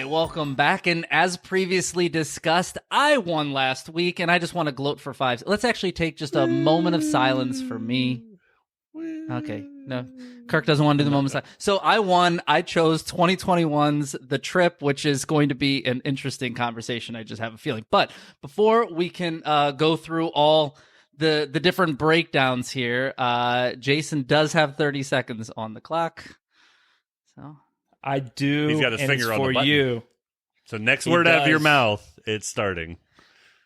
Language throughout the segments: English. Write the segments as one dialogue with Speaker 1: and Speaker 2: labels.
Speaker 1: right, welcome back. And as previously discussed, I won last week, and I just want to gloat for 5. Let's actually take just a moment of silence for me. Okay, no, Kirk doesn't want to do the moment of silence. So I won. I chose 2021's The Trip, which is going to be an interesting conversation. I just have a feeling. But before we can go through all the different breakdowns here, Jason does have 30 seconds on the clock. So
Speaker 2: I do.
Speaker 3: He's got his finger on the button.
Speaker 2: You.
Speaker 3: So next word out of your mouth, it's starting.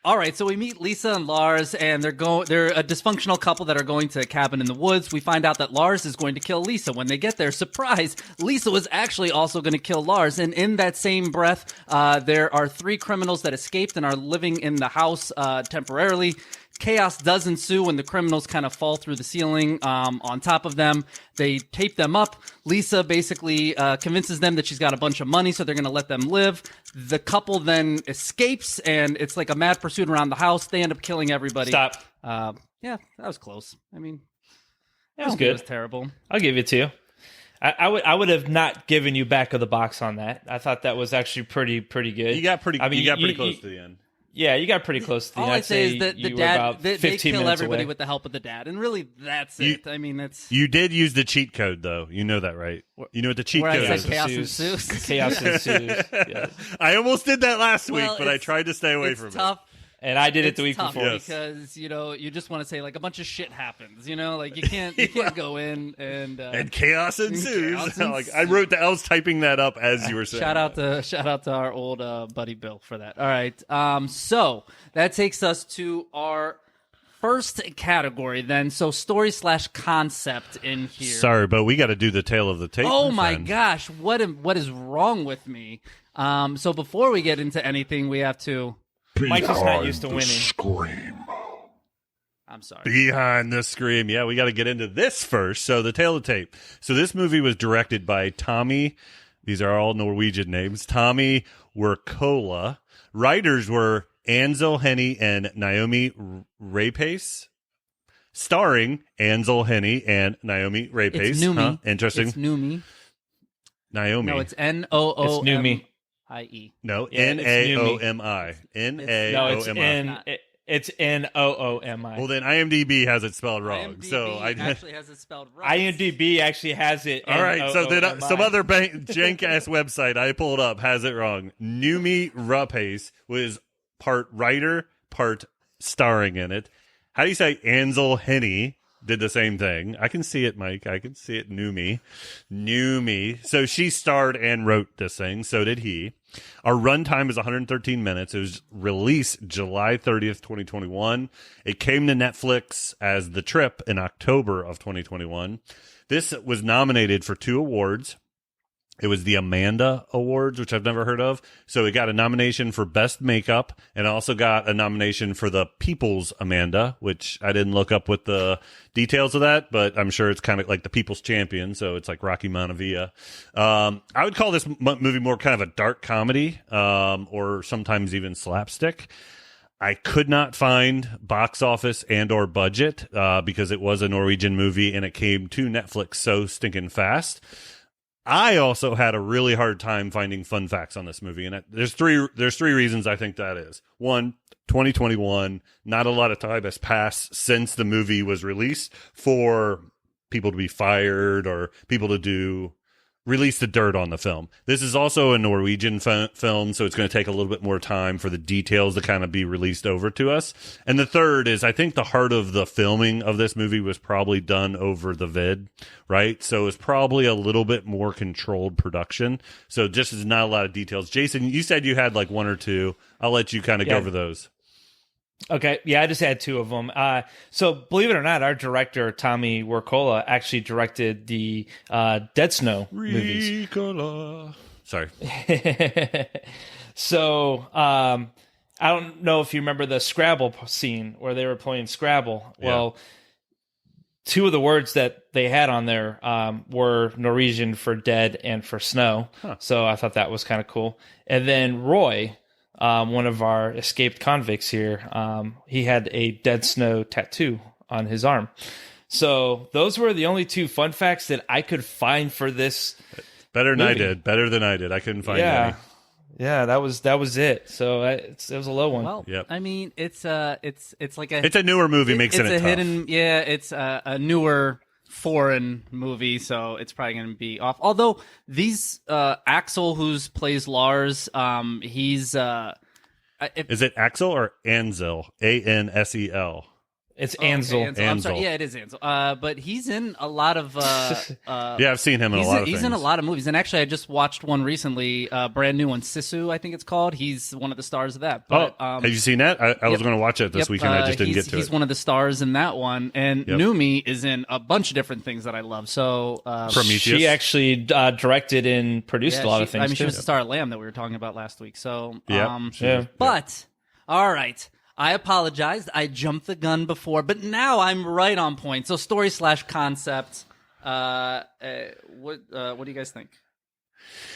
Speaker 1: All right, so we meet Lisa and Lars, and they're a dysfunctional couple that are going to a cabin in the woods. We find out that Lars is going to kill Lisa. When they get there, surprise, Lisa was actually also going to kill Lars. And in that same breath, there are 3 criminals that escaped and are living in the house temporarily. Chaos does ensue when the criminals kind of fall through the ceiling on top of them. They tape them up. Lisa basically convinces them that she's got a bunch of money, so they're going to let them live. The couple then escapes, and it's like a mad pursuit around the house. They end up killing everybody.
Speaker 2: Stop.
Speaker 1: Yeah, that was close. I mean,
Speaker 2: that was good.
Speaker 1: It was terrible.
Speaker 2: I'll give it to you. I would have not given you back of the box on that. I thought that was actually pretty good.
Speaker 3: You got pretty close to the end.
Speaker 2: Yeah, you got pretty close to the end.
Speaker 1: All I'd say is that the dad, they kill everybody
Speaker 2: away.
Speaker 1: With the help of the dad, and really that's it. I mean, it's
Speaker 3: you did use the cheat code though. You know that, right? You know what the cheat code is?
Speaker 1: Chaos ensues.
Speaker 2: Chaos ensues. Yes.
Speaker 3: I almost did that last week, but I tried to stay away from
Speaker 1: tough.
Speaker 3: it.
Speaker 2: And I did it the week before.
Speaker 1: Yes. Because, you just want to say, like, a bunch of shit happens, like, you can't go in and
Speaker 3: chaos ensues. Like, I was typing that up as you were saying.
Speaker 1: Shout out to our old buddy Bill for that. All right. So that takes us to our first category then. So story/concept in here.
Speaker 3: Sorry, but we got to do the tale of the tape.
Speaker 1: Oh my gosh. What is wrong with me? So before we get into anything, we have to...
Speaker 2: Mike's just not used to winning.
Speaker 4: Scream.
Speaker 1: I'm sorry.
Speaker 3: Behind the scream. Yeah, we got to get into this first. So the tale of the tape. So this movie was directed by Tommy. These are all Norwegian names. Tommy Wirkola. Writers were Ansel Henny and Naomi Rapace. Starring Ansel Henny and Naomi Rapace.
Speaker 1: It's Numi.
Speaker 3: Interesting.
Speaker 1: It's Numi.
Speaker 3: Naomi.
Speaker 1: No, it's Noomi.
Speaker 2: It's Numi.
Speaker 1: I-E.
Speaker 3: No,
Speaker 2: Yeah,
Speaker 3: Naomi.
Speaker 2: No, it's Noomi.
Speaker 3: Well, then IMDb has it spelled wrong.
Speaker 1: IMDb actually has it spelled right.
Speaker 2: IMDb actually has it.
Speaker 3: All right, so then some other jank-ass website I pulled up has it wrong. Numi Rapace was part writer, part starring in it. How do you say Ansel Henny did the same thing? I can see it, Mike. I can see it. Numi. So she starred and wrote this thing. So did he. Our runtime is 113 minutes. It was released July 30th, 2021. It came to Netflix as The Trip in October of 2021. This was nominated for 2 awards. It was the Amanda Awards, which I've never heard of. So it got a nomination for Best Makeup and also got a nomination for the People's Amanda, which I didn't look up with the details of that, but I'm sure it's kind of like the People's Champion. So it's like Rocky Montevilla. I would call this movie more kind of a dark comedy or sometimes even slapstick. I could not find box office and or budget because it was a Norwegian movie and it came to Netflix so stinking fast. I also had a really hard time finding fun facts on this movie, and there's three reasons I think that is. 1, 2021, not a lot of time has passed since the movie was released for people to be fired or people to release the dirt on the film. This is also a Norwegian film, so it's going to take a little bit more time for the details to kind of be released over to us. And the third is I think the heart of the filming of this movie was probably done over the vid, right? So it's probably a little bit more controlled production. So just is not a lot of details. Jason, you said you had like 1 or 2. I'll let you kind of go over those.
Speaker 2: Okay, yeah, I just had 2 of them. So, believe it or not, our director, Tommy Wirkola, actually directed the Dead Snow movies.
Speaker 3: Sorry.
Speaker 2: So, I don't know if you remember the Scrabble scene where they were playing Scrabble. Yeah. Well, 2 of the words that they had on there were Norwegian for dead and for snow. Huh. So, I thought that was kind of cool. And then Roy... one of our escaped convicts here, he had a dead snow tattoo on his arm. So those were the only 2 fun facts that I could find for this
Speaker 3: Better than
Speaker 2: movie.
Speaker 3: I did. I couldn't find any.
Speaker 2: Yeah, that was it. So it was a low one.
Speaker 1: Well,
Speaker 3: Yep.
Speaker 1: I mean, it's like a
Speaker 3: It's a newer movie, makes
Speaker 1: it's
Speaker 3: it
Speaker 1: a
Speaker 3: tough.
Speaker 1: hidden. Yeah, it's a newer foreign movie, so it's probably going to be off. Although these Axel, who plays Lars, he's
Speaker 3: Is it Axel or Ansel? Ansel.
Speaker 2: It's
Speaker 1: okay,
Speaker 2: Ansel.
Speaker 1: Ansel. I'm sorry.
Speaker 3: Ansel.
Speaker 1: Yeah, it is Ansel. But he's in a lot of.
Speaker 3: Yeah, I've seen him in a lot of
Speaker 1: He's
Speaker 3: things.
Speaker 1: in a lot of movies, and actually, I just watched one recently, brand new one, Sisu, I think it's called. He's one of the stars of that. But,
Speaker 3: have you seen that? I was going to watch it this weekend. I just didn't get to
Speaker 1: he's
Speaker 3: it.
Speaker 1: one of the stars in that one, and
Speaker 3: Yep.
Speaker 1: Numi is in a bunch of different things that I love. So
Speaker 3: Prometheus.
Speaker 2: She actually directed and produced a lot of things.
Speaker 1: I mean, she
Speaker 2: too.
Speaker 1: was the star at Lamb that we were talking about last week. So
Speaker 3: Yeah.
Speaker 2: Yeah.
Speaker 1: but all right. I apologized. I jumped the gun before, but now I'm right on point. So story/concept. What do you guys think?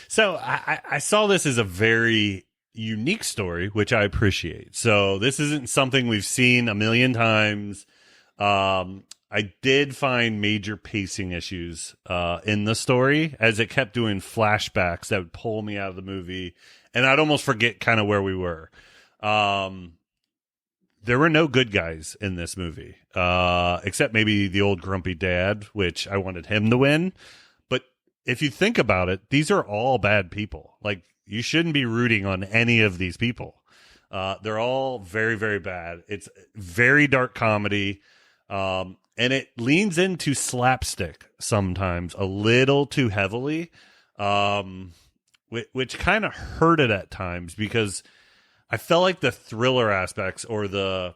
Speaker 3: So I saw this as a very unique story, which I appreciate. So this isn't something we've seen a million times. I did find major pacing issues in the story, as it kept doing flashbacks that would pull me out of the movie, and I'd almost forget kind of where we were. There were no good guys in this movie, except maybe the old grumpy dad, which I wanted him to win. But if you think about it, these are all bad people. Like, you shouldn't be rooting on any of these people. They're all very, very bad. It's very dark comedy, and it leans into slapstick sometimes a little too heavily, which kind of hurt it at times, because I felt like the thriller aspects, or the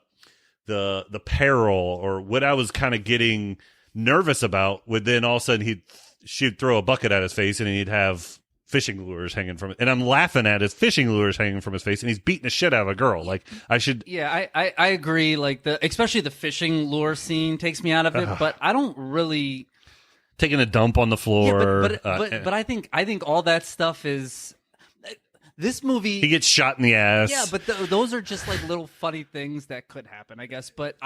Speaker 3: peril, or what I was kind of getting nervous about, would then all of a sudden she'd throw a bucket at his face and he'd have fishing lures hanging from it, and I'm laughing at his fishing lures hanging from his face, and he's beating the shit out of a girl. Like, I should.
Speaker 1: Yeah, I agree. Like especially the fishing lure scene takes me out of it, but I don't really
Speaker 3: taking a dump on the floor.
Speaker 1: but I think all that stuff is. This movie,
Speaker 3: he gets shot in the ass.
Speaker 1: Yeah, but those are just like little funny things that could happen, I guess. But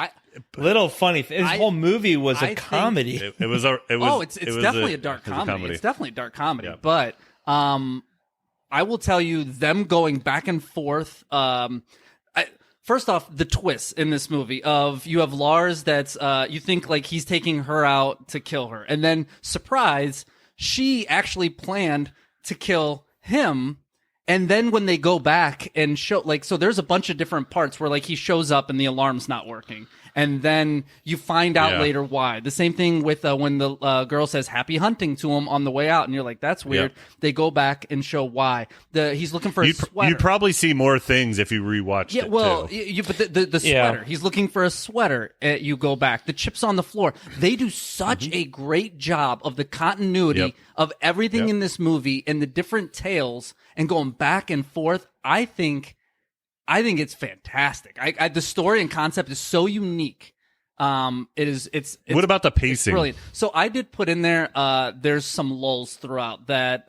Speaker 2: little funny. This whole movie was a comedy.
Speaker 3: It was.
Speaker 1: It's definitely a dark comedy. It's definitely a dark comedy. Yeah. But I will tell you, them going back and forth. First off, the twists in this movie of you have Lars that's you think like he's taking her out to kill her, and then surprise, she actually planned to kill him. And then when they go back and show, like, so there's a bunch of different parts where, like, he shows up and the alarm's not working. And then you find out later why. The same thing with when the girl says happy hunting to him on the way out. And you're like, that's weird. Yep. They go back and show why. He's looking for a sweater.
Speaker 3: You'd probably see more things if you rewatched it,
Speaker 1: well,
Speaker 3: too.
Speaker 1: But the sweater. He's looking for a sweater. You go back. The chips on the floor. They do such a great job of the continuity of everything in this movie and the different tales and going back and forth. I think it's fantastic. The story and concept is so unique. It's
Speaker 3: what about the pacing?
Speaker 1: It's brilliant. So I did put in there. There's some lulls throughout that,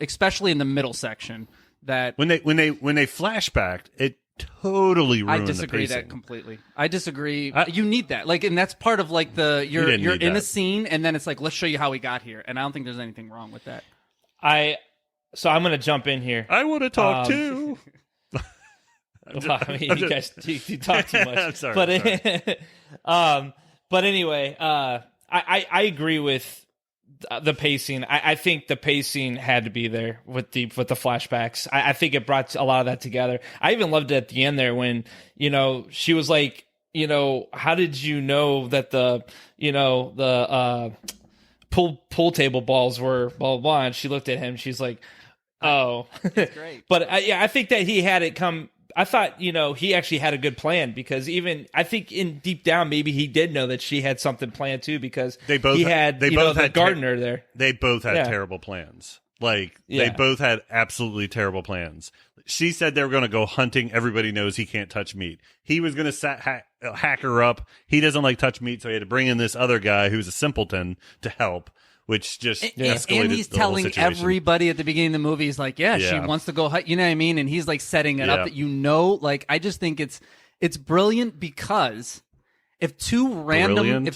Speaker 1: especially in the middle section. That
Speaker 3: when they flashbacked, it totally ruined.
Speaker 1: I disagree
Speaker 3: the pacing.
Speaker 1: that completely. I disagree. You need that, like, and that's part of like you're in a scene, and then it's like, let's show you how we got here, and I don't think there's anything wrong with that.
Speaker 2: So I'm going to jump in here.
Speaker 3: I want to talk too.
Speaker 2: Well, I mean, you guys you talk too much.
Speaker 3: I'm sorry.
Speaker 2: But anyway, I agree with the pacing. I think the pacing had to be there with the flashbacks. I think it brought a lot of that together. I even loved it at the end there when, she was like, how did you know that the pool table balls were blah, blah, blah. And she looked at him. She's like, oh,
Speaker 1: that's great.
Speaker 2: But I think that he had it come. I thought, he actually had a good plan, because even I think in deep down, maybe he did know that she had something planned too, because
Speaker 3: they both
Speaker 2: had the gardener there.
Speaker 3: They both had terrible plans. Like, they both had absolutely terrible plans. She said they were going to go hunting. Everybody knows he can't touch meat. He was going to hack her up. He doesn't like touch meat, so he had to bring in this other guy who's a simpleton to help, which just escalated
Speaker 1: and he's
Speaker 3: the whole
Speaker 1: telling
Speaker 3: situation.
Speaker 1: everybody at the beginning of the movie, he's like, she wants to go hunt, you know what I mean? And he's like setting it up that like, I just think it's brilliant, because if two random,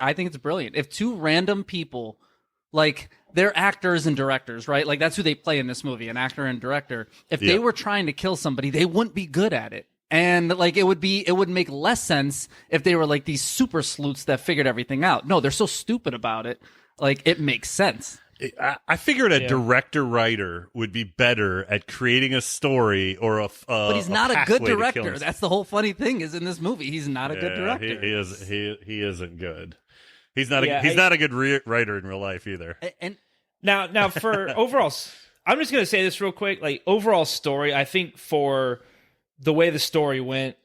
Speaker 1: I think it's brilliant. If two random people, like, they're actors and directors, right? Like that's who they play in this movie, an actor and director. If they were trying to kill somebody, they wouldn't be good at it. And like it would make less sense if they were like these super sleuths that figured everything out. No, they're so stupid about it. Like it makes sense.
Speaker 3: I figured a director-writer would be better at creating a story or
Speaker 1: but he's not a good director. That's the whole funny thing is in this movie, he's not a good director.
Speaker 3: He isn't good. He's not a good writer in real life either.
Speaker 1: And
Speaker 2: now for overall, I'm just gonna say this real quick. Like overall story, I think for the way the story went,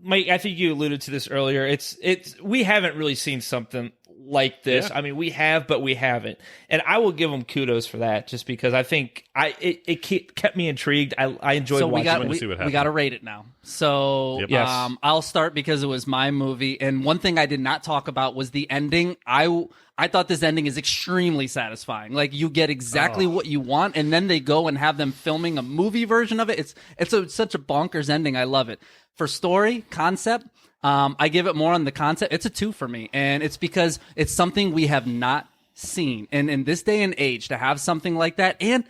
Speaker 2: Mike, I think you alluded to this earlier. It's we haven't really seen something like this. I mean, we have, but we haven't, and I will give them kudos for that, just because I think it kept me intrigued. I enjoyed watching.
Speaker 1: We got to rate it now. So
Speaker 2: Yes.
Speaker 1: I'll start because it was my movie, and one thing I did not talk about was the ending. I thought this ending is extremely satisfying. Like you get exactly what you want, and then they go and have them filming a movie version of it. It's such a bonkers ending. I love it. For story concept, I give it more on the concept. It's a 2 for me, and it's because it's something we have not seen. And in this day and age, to have something like that, and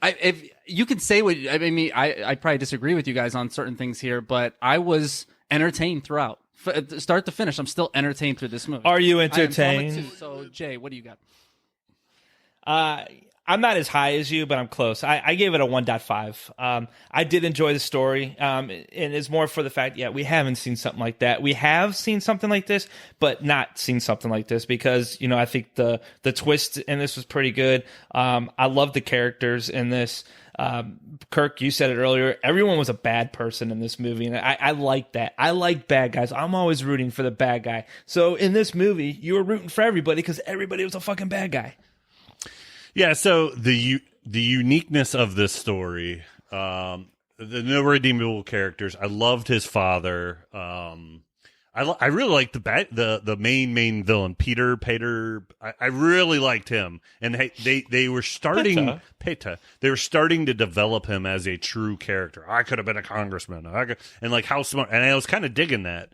Speaker 1: if you can say what I mean, I probably disagree with you guys on certain things here, but I was entertained throughout, start to finish. I'm still entertained through this movie.
Speaker 2: Are you entertained?
Speaker 1: So Jay, what do you got?
Speaker 2: I'm not as high as you, but I'm close. I gave it a 1.5. I did enjoy the story, and it's more for the fact, we haven't seen something like that. We have seen something like this, but not seen something like this because, I think the twist in this was pretty good. I love the characters in this. Kirk, you said it earlier. Everyone was a bad person in this movie, and I like that. I like bad guys. I'm always rooting for the bad guy. So in this movie, you were rooting for everybody because everybody was a fucking bad guy.
Speaker 3: Yeah, so the uniqueness of this story, the no redeemable characters. I loved his father. I really liked the main villain, Peter. I really liked him, and they were starting Peta. They were starting to develop him as a true character. I could have been a congressman, and like how smart. And I was kind of digging that.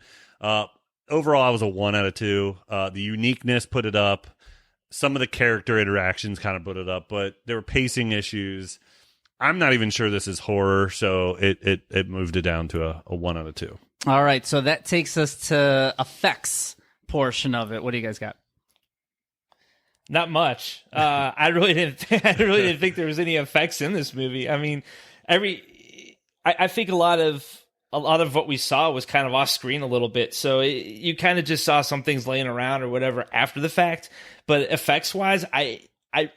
Speaker 3: Overall, I was a 1 out of 2. The uniqueness put it up. Some of the character interactions kind of put it up, but there were pacing issues. I'm not even sure this is horror, so it moved it down to a 1 out of 2.
Speaker 1: All right, so that takes us to effects portion of it. What do you guys got?
Speaker 2: Not much. I really didn't think there was any effects in this movie. I mean, I think a lot of what we saw was kind of off screen a little bit. So you kind of just saw some things laying around or whatever after the fact. But effects wise, I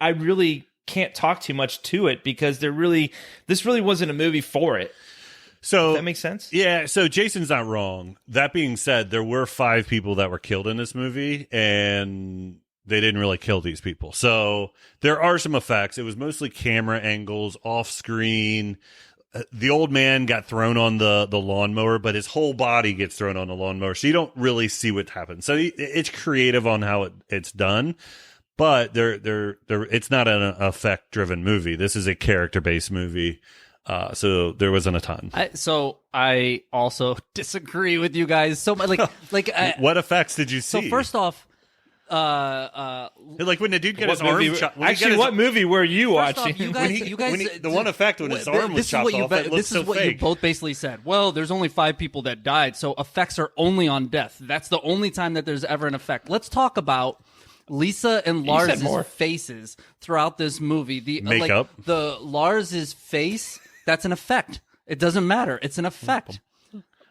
Speaker 2: really can't talk too much to it because this really wasn't a movie for it.
Speaker 3: So
Speaker 2: does that make sense?
Speaker 3: Yeah. So Jason's not wrong. That being said, there were 5 people that were killed in this movie, and they didn't really kill these people. So there are some effects. It was mostly camera angles, off screen. The old man got thrown on the lawnmower, but his whole body gets thrown on the lawnmower, so you don't really see what happens. So it's creative on how it's done, but it's not an effect-driven movie. This is a character-based movie, so there wasn't a ton.
Speaker 1: I also disagree with you guys. So
Speaker 3: what effects did you see?
Speaker 1: So first off,
Speaker 3: like when the dude got his arm chopped.
Speaker 2: Actually, what movie were you watching?
Speaker 1: Off, you guys,
Speaker 3: the one effect when his arm was chopped off, it looked so fake. This is what you both
Speaker 1: basically said. Well, there's only 5 people that died, so effects are only on death. That's the only time that there's ever an effect. Let's talk about Lisa and Lars's faces throughout this movie. The
Speaker 3: makeup,
Speaker 1: the Lars's face, that's an effect. It doesn't matter. It's an effect.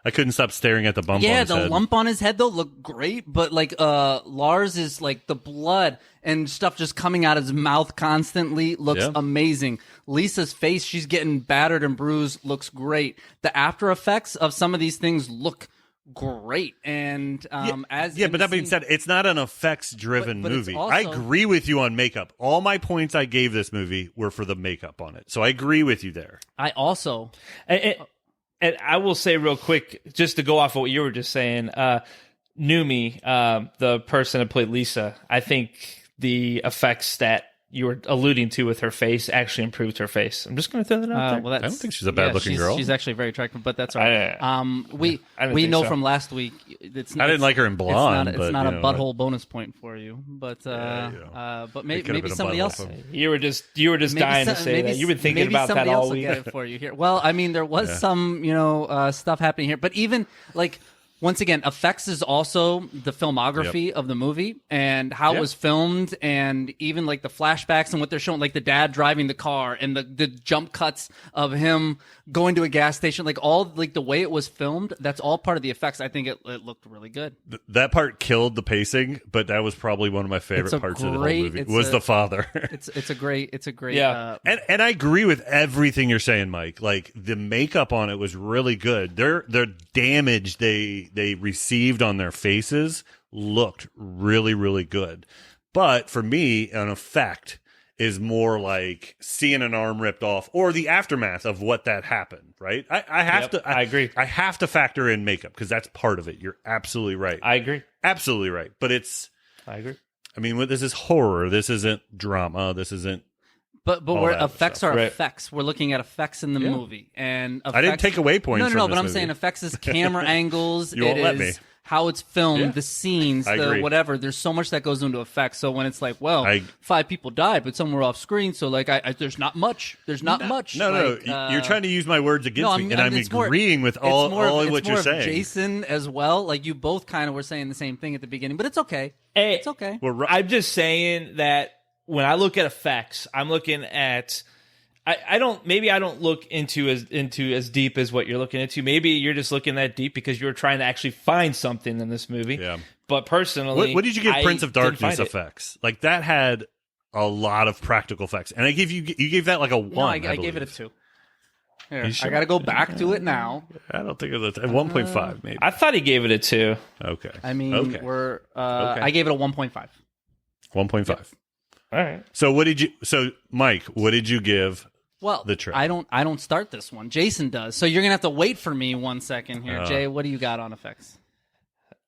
Speaker 3: I couldn't stop staring at the bump on his head.
Speaker 1: Yeah, the lump on his head, though, looked great. But, Lars is, the blood and stuff just coming out of his mouth constantly looks amazing. Lisa's face, she's getting battered and bruised, looks great. The after effects of some of these things look great. And, but
Speaker 3: that being said, it's not an effects-driven movie.
Speaker 1: Also,
Speaker 3: I agree with you on makeup. All my points I gave this movie were for the makeup on it. So I agree with you there.
Speaker 1: I also...
Speaker 2: And I will say real quick, just to go off of what you were just saying, Numi, the person that played Lisa, I think the effects that you were alluding to with her face actually improved her face. I'm just going to throw that out there.
Speaker 1: Well, that's,
Speaker 3: I don't think she's a bad-looking girl.
Speaker 1: She's actually very attractive, but that's all right.
Speaker 2: I
Speaker 1: We
Speaker 2: think
Speaker 1: know
Speaker 2: so.
Speaker 1: from last week.
Speaker 3: I didn't like her in Blonde.
Speaker 1: It's
Speaker 3: but,
Speaker 1: not
Speaker 3: you
Speaker 1: a
Speaker 3: know,
Speaker 1: butthole bonus point for you, but
Speaker 3: could've
Speaker 1: maybe
Speaker 3: been a
Speaker 1: somebody
Speaker 3: butthole
Speaker 1: else.
Speaker 3: for me.
Speaker 2: You were just dying to say that. You've been thinking
Speaker 1: maybe
Speaker 2: about that
Speaker 1: somebody
Speaker 2: all
Speaker 1: else will
Speaker 2: week.
Speaker 1: get it for you here. Well, I mean, there was some stuff happening here, but even like. Once again, effects is also the filmography of the movie and how it was filmed, and even like the flashbacks and what they're showing, like the dad driving the car and the jump cuts of him going to a gas station, like all like the way it was filmed. That's all part of the effects. I think it looked really good.
Speaker 3: That part killed the pacing, but that was probably one of my favorite parts of the whole movie. Was the father?
Speaker 1: It's a great.
Speaker 3: And I agree with everything you're saying, Mike. Like the makeup on it was really good. Their damage they received on their faces looked really, really good. But for me, an effect is more like seeing an arm ripped off or the aftermath of what that happened, right? I have to.
Speaker 2: I agree.
Speaker 3: I have to factor in makeup because that's part of it. You're absolutely right.
Speaker 2: I agree.
Speaker 3: Absolutely right. But
Speaker 2: I agree.
Speaker 3: I mean, this is horror. This isn't drama. This isn't.
Speaker 1: But
Speaker 3: all that
Speaker 1: effects
Speaker 3: stuff.
Speaker 1: are
Speaker 2: Right.
Speaker 1: effects. We're looking at effects in the movie, and effects,
Speaker 3: I didn't take away points.
Speaker 1: No,
Speaker 3: from
Speaker 1: but
Speaker 3: this
Speaker 1: I'm
Speaker 3: movie.
Speaker 1: saying effects is camera angles.
Speaker 3: You won't
Speaker 1: it
Speaker 3: let
Speaker 1: is
Speaker 3: me.
Speaker 1: how it's filmed, the scenes,
Speaker 3: I
Speaker 1: the
Speaker 3: agree.
Speaker 1: whatever. There's so much that goes into effects. So when it's like, well, 5 people died, but some were off screen, so like, there's not much. There's not much.
Speaker 3: No,
Speaker 1: like,
Speaker 3: you're trying to use my words against me, and I'm
Speaker 1: it's more-
Speaker 3: agreeing with
Speaker 1: it's
Speaker 3: all
Speaker 1: more of-
Speaker 3: what
Speaker 1: it's
Speaker 3: you're
Speaker 1: more of
Speaker 3: saying.
Speaker 1: Jason as well. Like you both kind of were saying the same thing at the beginning, but it's okay.
Speaker 2: Hey,
Speaker 1: It's okay.
Speaker 3: Well,
Speaker 2: I'm just saying that when I look at effects, I'm looking at. I don't look into as deep as what you're looking into. Maybe you're just looking that deep because you're trying to actually find something in this movie.
Speaker 3: Yeah.
Speaker 2: But personally,
Speaker 3: What did you give
Speaker 2: I
Speaker 3: Prince of
Speaker 2: didn't
Speaker 3: Darkness
Speaker 2: find it.
Speaker 3: effects? Like that had a lot of practical effects, and I gave you gave that like a 1.
Speaker 1: No, I
Speaker 3: believe.
Speaker 1: gave it a 2. Here,
Speaker 3: You sure?
Speaker 1: I got to go back to it now.
Speaker 3: I don't think it was a 1.5, maybe.
Speaker 2: I thought he gave it a 2.
Speaker 3: Okay.
Speaker 1: I mean,
Speaker 3: okay.
Speaker 1: we're.
Speaker 3: Okay.
Speaker 1: I gave it a 1.5.
Speaker 3: 1.5.
Speaker 2: All right.
Speaker 3: So what did you? So Mike, what did you give?
Speaker 1: Well,
Speaker 3: The trip.
Speaker 1: I don't start this one. Jason does. So you're gonna have to wait for me 1 second here. Jay, what do you got on effects?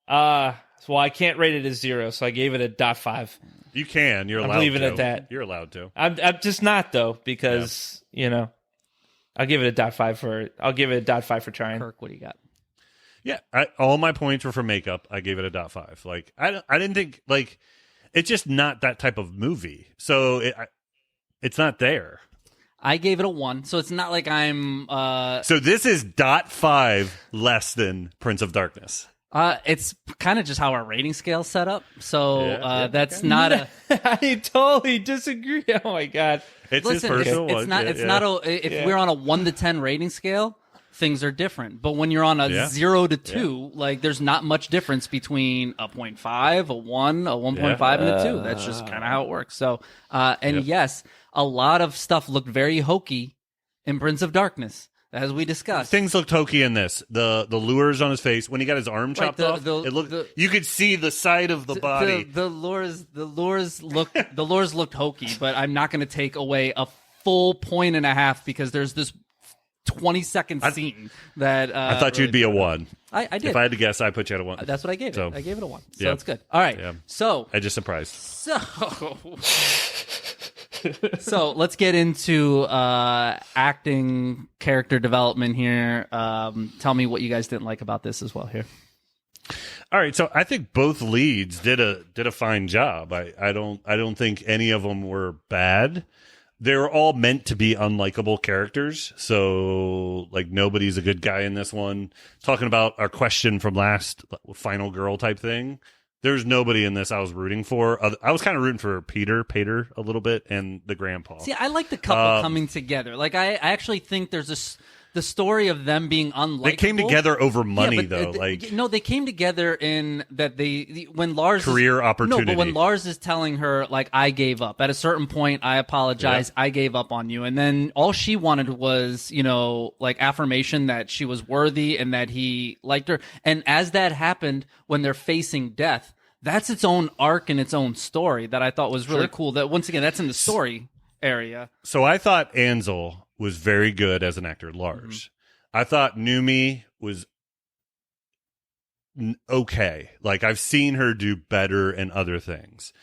Speaker 2: Well, I can't rate it as 0, so I gave it a .5.
Speaker 3: You can. You're allowed.
Speaker 2: I'm leaving
Speaker 3: to.
Speaker 2: it at that.
Speaker 3: You're allowed to.
Speaker 2: I'm just not though because I'll give it a .5 for. I'll give it a .5 for trying.
Speaker 1: Kirk, what do you got?
Speaker 3: Yeah, all my points were for makeup. I gave it a .5. Like I didn't think like it's just not that type of movie. So it's not there.
Speaker 1: I gave it a 1, so it's not like I'm.
Speaker 3: So this is .5 less than Prince of Darkness.
Speaker 1: It's kind of just how our rating scale's set up. So
Speaker 3: Yeah,
Speaker 1: that's not a.
Speaker 2: I totally disagree. Oh my god.
Speaker 3: It's
Speaker 1: Listen,
Speaker 3: his personal
Speaker 1: it's
Speaker 3: one.
Speaker 1: not.
Speaker 3: Yeah,
Speaker 1: It's
Speaker 3: yeah.
Speaker 1: not a. If we're on a 1 to 10 rating scale, things are different. But when you're on a 0 to 2, like there's not much difference between a 0.5, a 1, a 1.5, and a 2. That's just kind of how it works. So, yes, a lot of stuff looked very hokey in Prince of Darkness, as we discussed.
Speaker 3: Things looked hokey in this. The lures on his face when he got his arm chopped off. It looked. You could see the side of the body.
Speaker 1: The lures looked hokey, but I'm not going to take away a full 1.5 because there's this 20-second scene that
Speaker 3: I thought
Speaker 1: really
Speaker 3: you'd be a 1.
Speaker 1: I did.
Speaker 3: If I had to guess, I put you at a 1.
Speaker 1: That's what I gave
Speaker 3: So,
Speaker 1: it. I gave it a 1. So
Speaker 3: yeah.
Speaker 1: it's good. All right.
Speaker 3: Yeah.
Speaker 1: So
Speaker 3: I just surprised.
Speaker 1: so let's get into acting, character development here. Tell me what you guys didn't like about this as well here.
Speaker 3: All right, so I think both leads did a fine job. I don't think any of them were bad. They were all meant to be unlikable characters. So like nobody's a good guy in this one. Talking about our question from last final girl type thing. There's nobody in this I was rooting for. I was kind of rooting for Peter a little bit and the grandpa.
Speaker 1: See, I like the couple coming together. Like I actually think there's the story of them being unlikable.
Speaker 3: They came together over money, though.
Speaker 1: No, they came together in that when Lars
Speaker 3: career opportunity.
Speaker 1: No, but when Lars is telling her like, I gave up at a certain point, I apologize, I gave up on you, and then all she wanted was like affirmation that she was worthy and that he liked her. And as that happened, when they're facing death, that's its own arc and its own story that I thought was really cool. That once again, that's in the story area.
Speaker 3: So I thought Ansel was very good as an actor, Lars. Mm-hmm. I thought Numi was okay. Like I've seen her do better in other things.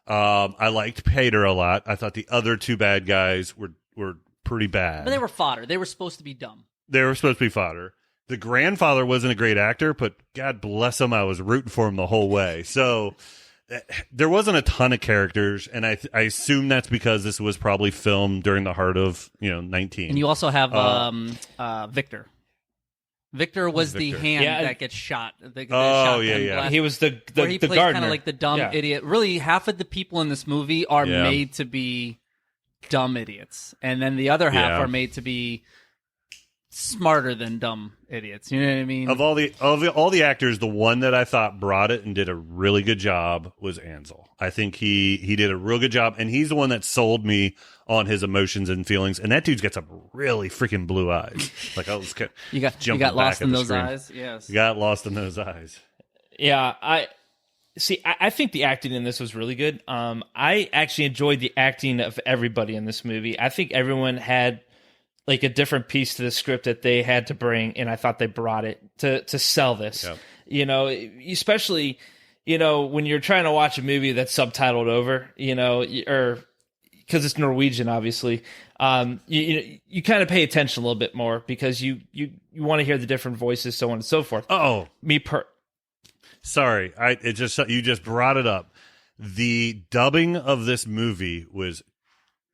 Speaker 3: I liked Peter a lot. I thought the other two bad guys were pretty bad.
Speaker 1: But they were fodder. They were supposed to be dumb.
Speaker 3: They were supposed to be fodder. The grandfather wasn't a great actor, but God bless him, I was rooting for him the whole way. So there wasn't a ton of characters, and I assume that's because this was probably filmed during the heart of 19.
Speaker 1: And you also have Victor. Victor was the hand that gets shot.
Speaker 2: He was the
Speaker 1: where he
Speaker 2: the
Speaker 1: plays
Speaker 2: gardener.
Speaker 1: kind of like the dumb idiot. Really, half of the people in this movie are made to be dumb idiots, and then the other half are made to be smarter than dumb idiots. You know what I mean?
Speaker 3: Of all the actors, the one that I thought brought it and did a really good job was Ansel. I think he did a real good job, and he's the one that sold me on his emotions and feelings. And that dude's got some really freaking blue eyes. Like I was
Speaker 1: you got lost in those eyes. Yes,
Speaker 3: you got lost in those eyes.
Speaker 2: Yeah, I think the acting in this was really good. I actually enjoyed the acting of everybody in this movie. I think everyone had like a different piece to the script that they had to bring, and I thought they brought it to sell this. Yep. Especially when you're trying to watch a movie that's subtitled over, or because it's Norwegian, obviously. You kind of pay attention a little bit more because you want to hear the different voices, so on and so forth.
Speaker 3: Sorry, you just brought it up. The dubbing of this movie was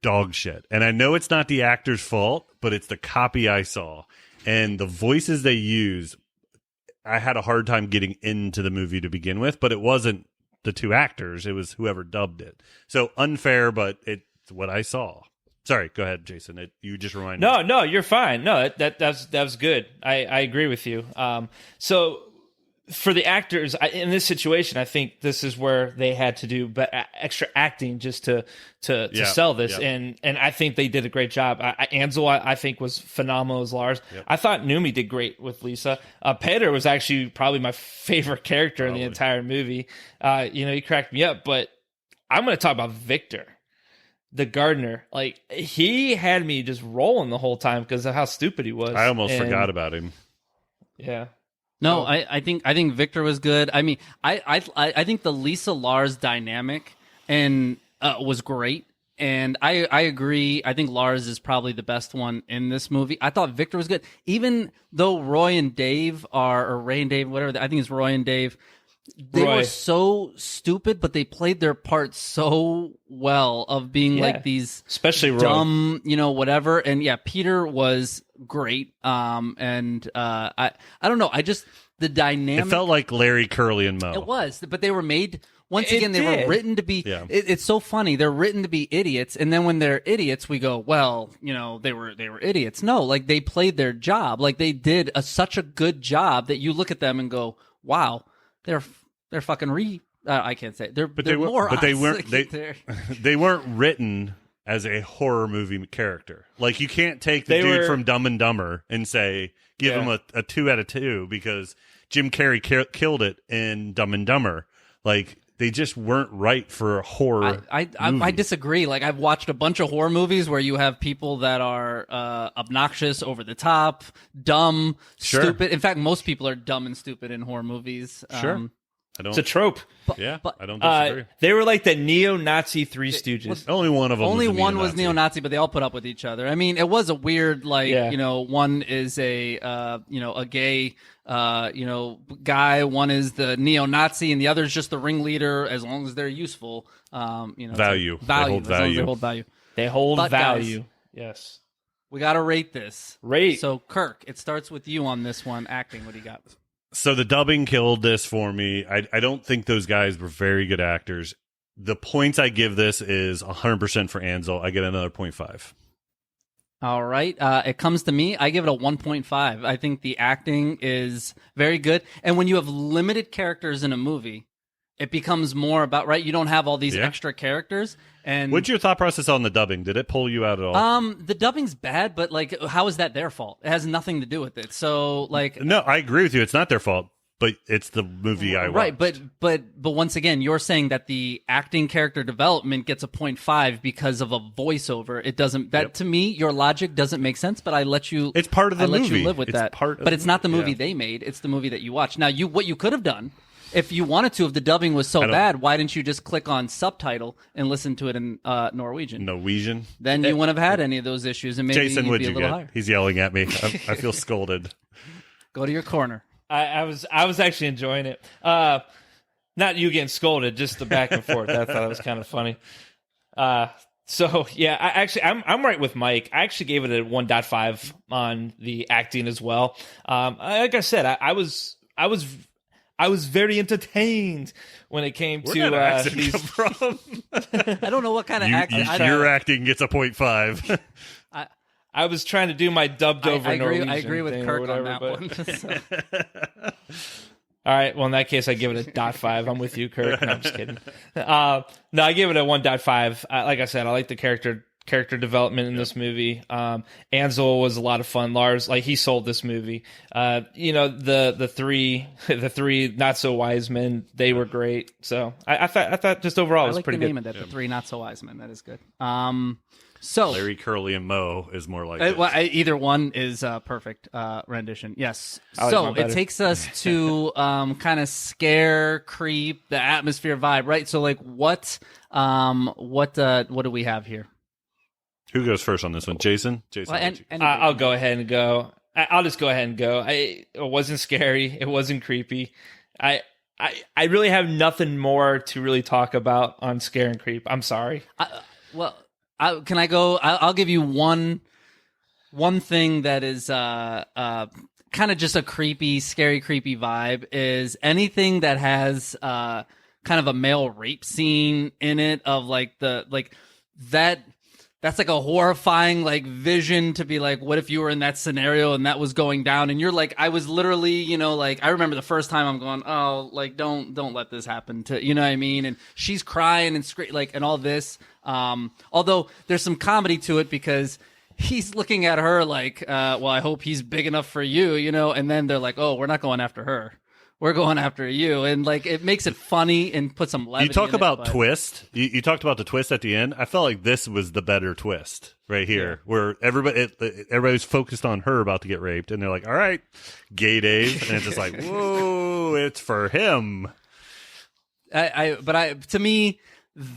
Speaker 3: dog shit, and I know it's not the actor's fault, but it's the copy I saw and the voices they use. I had a hard time getting into the movie to begin with, but it wasn't the two actors; it was whoever dubbed it. So unfair, but it's what I saw. Sorry, go ahead, Jason. You just reminded me.
Speaker 2: No, you're fine. No, that was good. I agree with you. So for the actors in this situation, I think this is where they had to do extra acting just to sell this, and I think they did a great job. Ansel, I think, was phenomenal as Lars. Yep. I thought Numi did great with Lisa. Peter was actually probably my favorite character in the entire movie. He cracked me up. But I'm going to talk about Victor, the gardener. Like, he had me just rolling the whole time because of how stupid he was.
Speaker 3: I almost forgot about him.
Speaker 2: Yeah.
Speaker 1: No, I think Victor was good. I mean, I think the Lisa Lars dynamic and was great, and I agree. I think Lars is probably the best one in this movie. I thought Victor was good, even though Roy and Dave or Ray and Dave, whatever. I think it's Roy and Dave. They were so stupid, but they played their part so well of being like these,
Speaker 2: especially Roy.
Speaker 1: Dumb, whatever. And Peter was great. I don't know. The dynamic.
Speaker 3: It felt like Larry, Curly, and Moe.
Speaker 1: It was, but they were made. Once again, they were written to be. Yeah. It's so funny. They're written to be idiots, and then when they're idiots, we go, well, they were idiots. No, like they played their job. Like they did such a good job that you look at them and go, wow. They're fucking I can't say it. They're morons.
Speaker 3: But they weren't they weren't written as a horror movie character. Like you can't take the dude from Dumb and Dumber and say give him a 2 out of 2 because Jim Carrey killed it in Dumb and Dumber. Like they just weren't right for a horror.
Speaker 1: I disagree. Like I've watched a bunch of horror movies where you have people that are obnoxious, over the top, dumb, stupid. In fact, most people are dumb and stupid in horror movies.
Speaker 3: Sure.
Speaker 2: It's a trope.
Speaker 3: I don't disagree.
Speaker 2: They were like the neo-Nazi Three Stooges.
Speaker 3: Only one of them.
Speaker 1: Only one was neo-Nazi, but they all put up with each other. I mean, it was a weird, one is a gay, guy. One is the neo-Nazi, and the other is just the ringleader. As long as they're useful,
Speaker 3: value.
Speaker 1: They hold value.
Speaker 2: They hold value.
Speaker 1: Guys,
Speaker 2: yes.
Speaker 1: We got to rate this.
Speaker 2: Rate.
Speaker 1: So, Kirk, it starts with you on this one. Acting. What do you got?
Speaker 3: So the dubbing killed this for me. I don't think those guys were very good actors. The points I give this is 100% for Ansel. I get another 0.5.
Speaker 1: All right. It comes to me. I give it a 1.5. I think the acting is very good. And when you have limited characters in a movie, it becomes more about, right? You don't have all these extra characters. And
Speaker 3: what's your thought process on the dubbing? Did it pull you out at all?
Speaker 1: The dubbing's bad, but like, how is that their fault? It has nothing to do with it. So like,
Speaker 3: no, I agree with you. It's not their fault, but it's the movie I watched.
Speaker 1: Right. But once again, you're saying that the acting character development gets a 0.5 because of a voiceover. It doesn't. That to me, your logic doesn't make sense. But I let you.
Speaker 3: It's part of the movie.
Speaker 1: I let you live with that.
Speaker 3: But
Speaker 1: it's not the movie they made. It's the movie that you watch. Now, what you could have done if you wanted to, if the dubbing was so bad, why didn't you just click on subtitle and listen to it in Norwegian? Then you wouldn't have had any of those issues, and maybe
Speaker 3: Jason,
Speaker 1: you'd
Speaker 3: what'd
Speaker 1: be a
Speaker 3: you
Speaker 1: little
Speaker 3: get?
Speaker 1: higher.
Speaker 3: He's yelling at me. I feel scolded.
Speaker 1: Go to your corner.
Speaker 2: I was actually enjoying it. Not you getting scolded, just the back and forth. I thought it was kind of funny. So yeah, I'm right with Mike. I actually gave it a 1.5 on the acting as well. Like I said, I was very entertained when it came
Speaker 3: Where'd
Speaker 2: to
Speaker 3: that accent
Speaker 2: these.
Speaker 3: come from?
Speaker 1: I don't know what kind of accent.
Speaker 3: Your acting gets a 0.5.
Speaker 2: I was trying to do my dubbed over Norwegian.
Speaker 1: I agree with
Speaker 2: thing
Speaker 1: Kirk
Speaker 2: or whatever,
Speaker 1: on that
Speaker 2: but-
Speaker 1: one. So.
Speaker 2: All right. Well, in that case, I give it a 0.5. I'm with you, Kirk. No, I'm just kidding. No, I give it a 1.5. Like I said, I like the character development in this movie. Ansel was a lot of fun. Lars, like, he sold this movie. The three not so wise men, they were great. So I thought just overall it was
Speaker 1: like
Speaker 2: pretty
Speaker 1: the
Speaker 2: good.
Speaker 1: name of that, the three not so wise men. That is good. So
Speaker 3: Larry, Curly, and Moe is more like
Speaker 1: either one is a perfect rendition. Yes.
Speaker 2: I like
Speaker 1: So
Speaker 2: mine better.
Speaker 1: it takes us to kind of scare, creep, the atmosphere vibe, right? So like what do we have here?
Speaker 3: Who goes first on this one? Jason? Jason.
Speaker 1: Well,
Speaker 3: why don't you-
Speaker 2: I'll go ahead and go. I'll just go ahead and go. It wasn't scary. It wasn't creepy. I really have nothing more to really talk about on scare and creep. I'm sorry.
Speaker 1: Can I go? I'll give you one thing that is kind of just a creepy, scary, creepy vibe is anything that has kind of a male rape scene in it of like that. That's like a horrifying like vision to be like, what if you were in that scenario and that was going down and you're like, I was literally, like I remember the first time I'm going, oh, like don't let this happen to, you know what I mean? And she's crying and like and all this. Although there's some comedy to it because he's looking at her like, well, I hope he's big enough for you, and then they're like, oh, we're not going after her. We're going after you. And like, it makes it funny and put some levity
Speaker 3: You talk
Speaker 1: in
Speaker 3: about
Speaker 1: it,
Speaker 3: twist. You talked about the twist at the end. I felt like this was the better twist right here, where everybody's focused on her about to get raped, and they're like, "All right, gay days," and it's just like, "Whoa, it's for him."
Speaker 1: To me,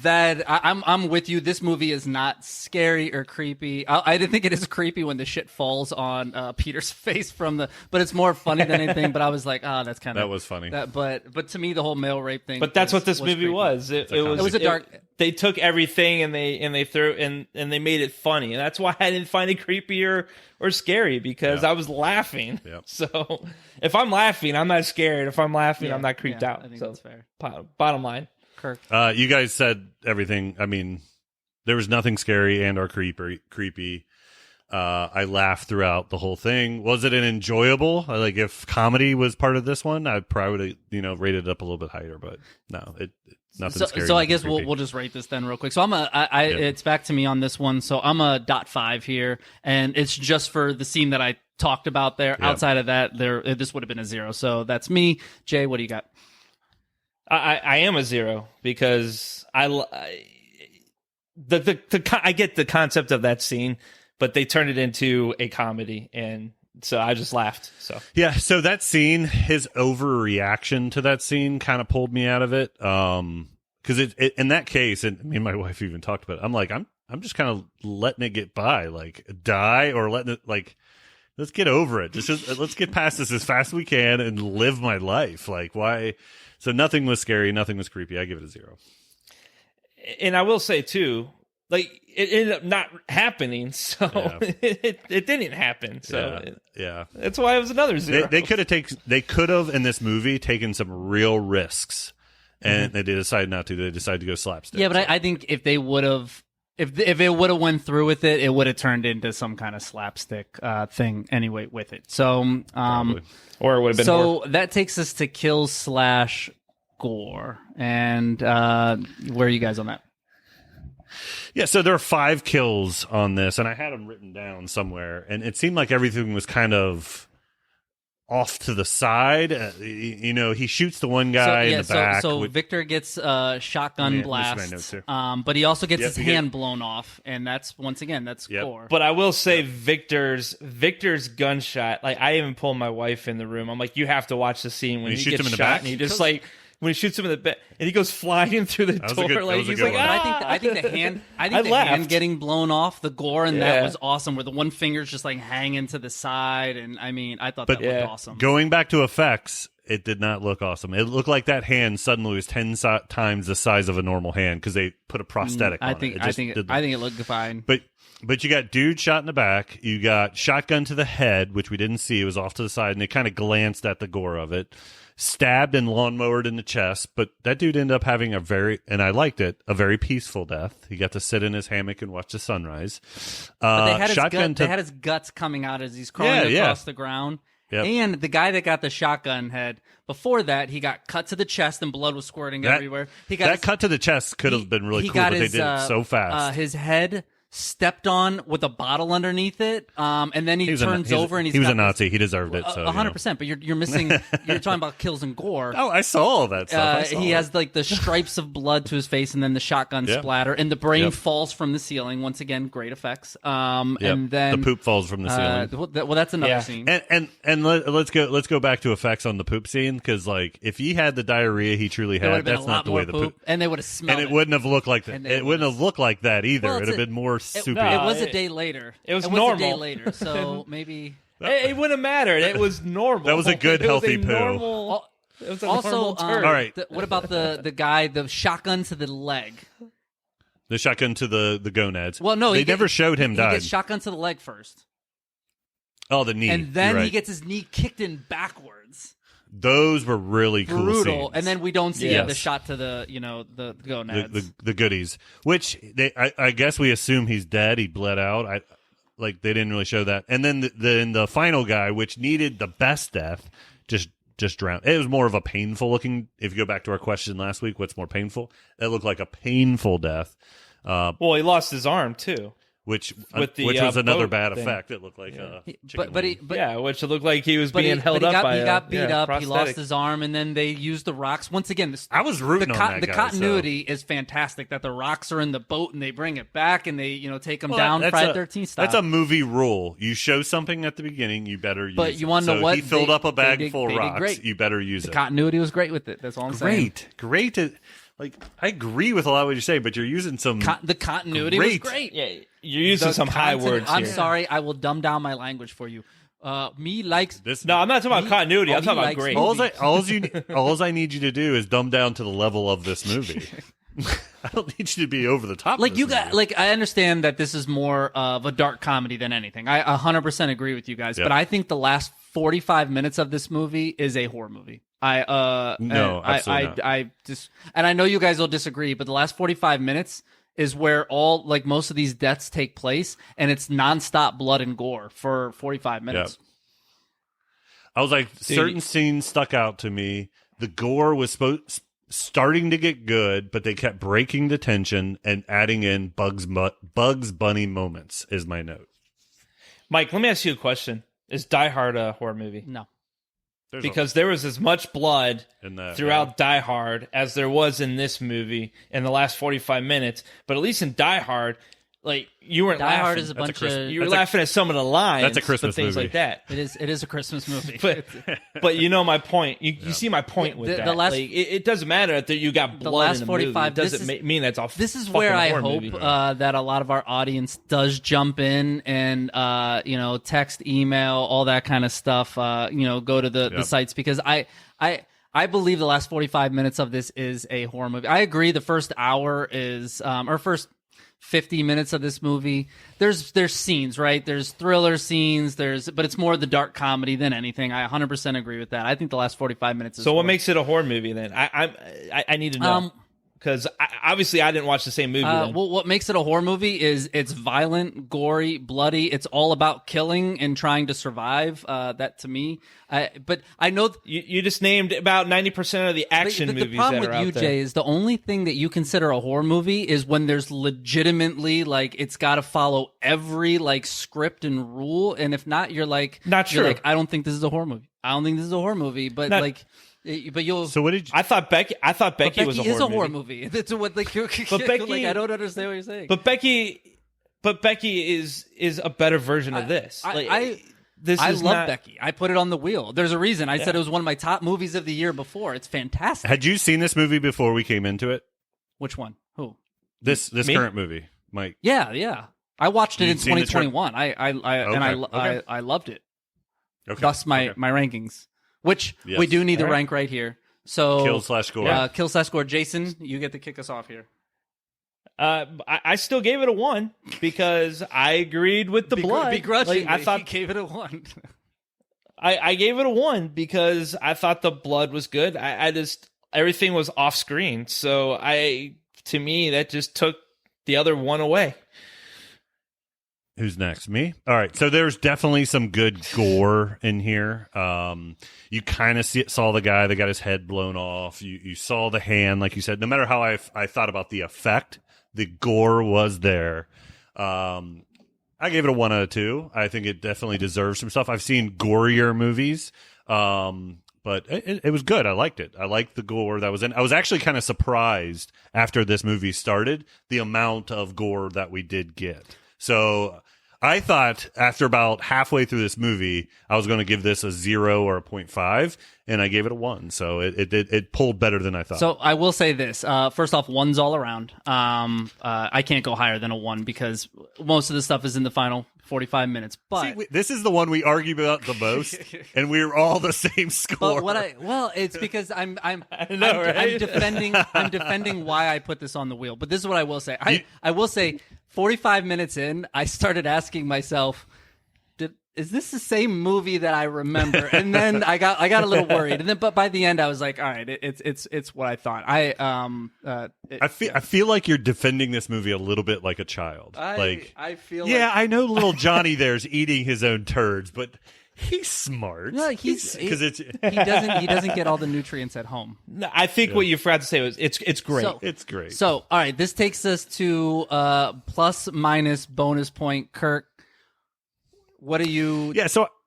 Speaker 1: that I'm with you. This movie is not scary or creepy. I didn't think it is creepy when the shit falls on Peter's face but it's more funny than anything. But I was like, that's kind of
Speaker 3: That was funny.
Speaker 1: But to me, the whole male rape thing.
Speaker 2: But that's what this movie
Speaker 1: creepy.
Speaker 2: was. It was
Speaker 1: a dark.
Speaker 2: They took everything and they threw and they made it funny, and that's why I didn't find it creepy or scary because I was laughing.
Speaker 3: Yep.
Speaker 2: So if I'm laughing, I'm not scared. If I'm laughing, I'm not creeped out.
Speaker 1: I think
Speaker 2: so
Speaker 1: that's fair.
Speaker 2: Bottom line.
Speaker 1: Kirk.
Speaker 3: You guys said everything. I mean, there was nothing scary and or creepy. I laughed throughout the whole thing. Was it an enjoyable? Like, if comedy was part of this one, I probably would have, rated it up a little bit higher. But no, nothing scary.
Speaker 1: So I
Speaker 3: nothing
Speaker 1: guess
Speaker 3: creepy.
Speaker 1: we'll just rate this then real quick. So it's back to me on this one. So I'm a 0.5 here, and it's just for the scene that I talked about there.
Speaker 3: Yeah.
Speaker 1: Outside of that, this would have been a 0. So that's me. Jay, what do you got?
Speaker 2: I am a 0 because I get the concept of that scene, but they turned it into a comedy, and so I just laughed. So
Speaker 3: yeah, so that scene, his overreaction to that scene, kind of pulled me out of it. Because it in that case, and me and my wife even talked about it. I'm like, I'm just kind of letting it get by, like die or letting it like. Let's get over it. Just let's get past this as fast as we can and live my life. Like, why? So nothing was scary, nothing was creepy. I give it a 0.
Speaker 2: And I will say too, like, it ended up not happening, so it didn't happen. So
Speaker 3: yeah,
Speaker 2: that's why it was another 0.
Speaker 3: They could have in this movie taken some real risks, and they decided not to. They decided to go slapstick.
Speaker 1: Yeah, but I think if they would have. If it would have went through with it, it would have turned into some kind of slapstick thing anyway with it. So,
Speaker 2: or it would have been.
Speaker 1: So that takes us to kill/gore, and where are you guys on that?
Speaker 3: Yeah, so there are 5 kills on this, and I had them written down somewhere, and it seemed like everything was kind of off to the side. He shoots the one guy in the back.
Speaker 1: So Victor gets a shotgun blast, but he also gets his hand blown off, and that's gore.
Speaker 2: But I will say Victor's gunshot. Like, I even pulled my wife in the room. I'm like, you have to watch the scene when he
Speaker 3: shoots
Speaker 2: gets
Speaker 3: him in the
Speaker 2: shot,
Speaker 3: back?
Speaker 2: and he just like. When he shoots him in the back, and he goes flying through the door, he's like,
Speaker 1: I think the hand getting blown off, the gore in that was awesome. Where the one finger's just like hanging to the side, and I thought that looked awesome.
Speaker 3: Going back to effects, it did not look awesome. It looked like that hand suddenly was 10 times the size of a normal hand because they put a prosthetic on it.
Speaker 1: I think it looked fine.
Speaker 3: But you got dude shot in the back. You got shotgun to the head, which we didn't see. It was off to the side, and they kind of glanced at the gore of it. Stabbed and lawnmowered in the chest, but that dude ended up having a very very peaceful death. He got to sit in his hammock and watch the sunrise.
Speaker 1: But they had his guts coming out as he's crawling across the ground.
Speaker 3: Yep.
Speaker 1: And the guy that got the shotgun head, before that, he got cut to the chest and blood was squirting everywhere.
Speaker 3: Cut to the chest could have been really cool, but they did it so fast.
Speaker 1: His head stepped on with a bottle underneath it, and then he turns over and he
Speaker 3: was a Nazi. He deserved it.
Speaker 1: 100%. But you're missing. You're talking about kills and gore.
Speaker 3: Oh, I saw all that stuff.
Speaker 1: He has like the stripes of blood to his face, and then the shotgun splatter, and the brain falls from the ceiling. Once again, great effects. And then
Speaker 3: the poop falls from the ceiling.
Speaker 1: Well, that's another scene.
Speaker 3: And let's go back to effects on the poop scene, because like if he had the diarrhea he truly had, that's not the way the poop.
Speaker 1: And they would have smelled.
Speaker 3: And it wouldn't have looked like that. It wouldn't have looked like that either. It'd have been more soupy.
Speaker 1: It was a day later.
Speaker 2: It was normal.
Speaker 1: A day later, so maybe
Speaker 2: it wouldn't have mattered. It was normal.
Speaker 3: That was a good, healthy poo.
Speaker 2: It was
Speaker 1: also,
Speaker 2: all
Speaker 3: right.
Speaker 1: What about the guy, the shotgun to the leg?
Speaker 3: The shotgun to the gonads.
Speaker 1: Well, no,
Speaker 3: they never showed him die.
Speaker 1: He gets shotgun to the leg first.
Speaker 3: Oh, the knee.
Speaker 1: And then he gets his knee kicked in backwards.
Speaker 3: Those were really cool scenes.
Speaker 1: And then we don't see the shot to the gonads.
Speaker 3: The goodies, which I guess we assume he's dead. He bled out. They didn't really show that. And then the final guy, which needed the best death, just drowned. It was more of a painful looking. If you go back to our question last week, what's more painful? It looked like a painful death.
Speaker 2: Well, he lost his arm too.
Speaker 3: Which was another bad
Speaker 2: thing.
Speaker 3: effect. It looked like
Speaker 2: which looked like he was being held up by
Speaker 1: he got beat up.
Speaker 2: prosthetic.
Speaker 1: He lost his arm, and then they used the rocks once again.
Speaker 3: I was rooting on that
Speaker 1: guy. The continuity
Speaker 3: is
Speaker 1: fantastic. That the rocks are in the boat and they bring it back and they take them down. Friday 13th style.
Speaker 3: That's a movie rule. You show something at the beginning, you better use it.
Speaker 1: But you want to know what?
Speaker 3: He filled up a bag full of rocks. You better use it.
Speaker 1: The continuity was great with it. That's all I'm saying.
Speaker 3: Great. I agree with a lot of what you say, but you're using some.
Speaker 1: The continuity was great.
Speaker 2: Yeah, you're using some high words here.
Speaker 1: I'm sorry, I will dumb down my language for you. Me likes
Speaker 3: this.
Speaker 2: No, I'm not talking about continuity. I'm talking about great.
Speaker 3: All I need you to do is dumb down to the level of this movie. I don't need you to be over the top.
Speaker 1: I understand that this is more of a dark comedy than anything. I 100% agree with you guys, but I think the last 45 minutes of this movie is a horror movie.
Speaker 3: Absolutely not.
Speaker 1: And I know you guys will disagree, but the last 45 minutes is where most of these deaths take place, and it's nonstop blood and gore for 45 minutes.
Speaker 3: Yep. I was like, certain scenes stuck out to me. The gore was starting to get good, but they kept breaking the tension and adding in Bugs Bunny moments. Is my note.
Speaker 2: Mike, let me ask you a question: is Die Hard a horror movie?
Speaker 1: No.
Speaker 2: Because there was as much blood throughout Die Hard as there was in this movie in the last 45 minutes. But at least in Die Hard, you weren't laughing.
Speaker 1: Die Hard is a bunch of...
Speaker 2: You were laughing at some of the lines.
Speaker 3: That's a Christmas
Speaker 2: things
Speaker 3: movie.
Speaker 2: Like that.
Speaker 1: It is a Christmas movie.
Speaker 2: but you know my point. You see my point with that. It doesn't matter that you got blood in the movie. It doesn't mean that's all.
Speaker 1: This is where I hope that a lot of our audience does jump in and text, email, all that kind of stuff. Go to the sites, because I believe the last 45 minutes of this is a horror movie. I agree. The first hour is or first 50 minutes of this movie, there's scenes, right? There's thriller scenes, but it's more the dark comedy than anything. I 100% agree with that. I think the last 45 minutes is...
Speaker 2: So what makes it a horror movie then? I need to know. Because obviously I didn't watch the same movie.
Speaker 1: Well, what makes it a horror movie is it's violent, gory, bloody. It's all about killing and trying to survive. That to me, but I know
Speaker 2: you just named about 90% of the action movies.
Speaker 1: The problem with you, Jay, is the only thing that you consider a horror movie is when there's legitimately it's got to follow every script and rule, and if not, you're
Speaker 2: not true.
Speaker 1: I don't think this is a horror movie. I don't think this is a horror movie, but
Speaker 2: No.
Speaker 1: but you'll.
Speaker 3: So what did you?
Speaker 2: I thought Becky was a horror
Speaker 1: is a horror
Speaker 2: movie.
Speaker 1: movie. That's what like.
Speaker 2: But Becky,
Speaker 1: like, I don't understand what you're saying.
Speaker 2: But Becky is a better version of this.
Speaker 1: I love
Speaker 2: not,
Speaker 1: Becky. I put it on the wheel. There's a reason. I said it was one of my top movies of the year before. It's fantastic.
Speaker 3: Had you seen this movie before we came into it?
Speaker 1: Which one? Who?
Speaker 3: This
Speaker 2: Me?
Speaker 3: current movie, Mike.
Speaker 1: Yeah. I watched it in
Speaker 3: You'd seen the
Speaker 1: 2021. I loved it.
Speaker 3: Okay.
Speaker 1: Thus my rankings, which
Speaker 3: Yes.
Speaker 1: we do need to
Speaker 2: All right.
Speaker 1: rank right here. So
Speaker 3: Kill/score.
Speaker 1: Kill/score. Jason, you get to kick us off here.
Speaker 2: I still gave it a 1 because I agreed with the blood.
Speaker 1: Begrudgingly,
Speaker 2: I thought
Speaker 1: he gave it a 1.
Speaker 2: I gave it a 1 because I thought the blood was good. I just everything was off screen, so to me that just took the other 1 away.
Speaker 3: Who's next? Me? All right. So there's definitely some good gore in here. You kind of saw the guy that got his head blown off. You saw the hand, like you said. No matter how I thought about the effect, the gore was there. I gave it a 1 out of 2. I think it definitely deserves some stuff. I've seen gorier movies, but it was good. I liked it. I liked the gore that was in. I was actually kind of surprised after this movie started the amount of gore that we did get. So I thought after about halfway through this movie, I was going to give this a 0 or a 0.5, and I gave it a 1. So it pulled better than I thought.
Speaker 1: So I will say this. First off, 1's all around. I can't go higher than a 1 because most of the stuff is in the final 45 minutes. But
Speaker 3: See, this is the one we argue about the most, and we're all the same score.
Speaker 1: But it's because I'm
Speaker 2: right?
Speaker 1: I'm defending why I put this on the wheel. But this is what I will say. I will say 45 minutes in, I started asking myself, is this the same movie that I remember? And then I got a little worried. And then, but by the end, I was like, all right, it's what I thought.
Speaker 3: I feel like you're defending this movie a little bit like a child.
Speaker 1: I feel
Speaker 3: I know little Johnny there's eating his own turds, but he's smart.
Speaker 1: No, he doesn't get all the nutrients at home.
Speaker 2: No, I think what you forgot to say was it's great.
Speaker 3: It's great.
Speaker 1: So, all right, this takes us to plus minus bonus point. Kirk, what are you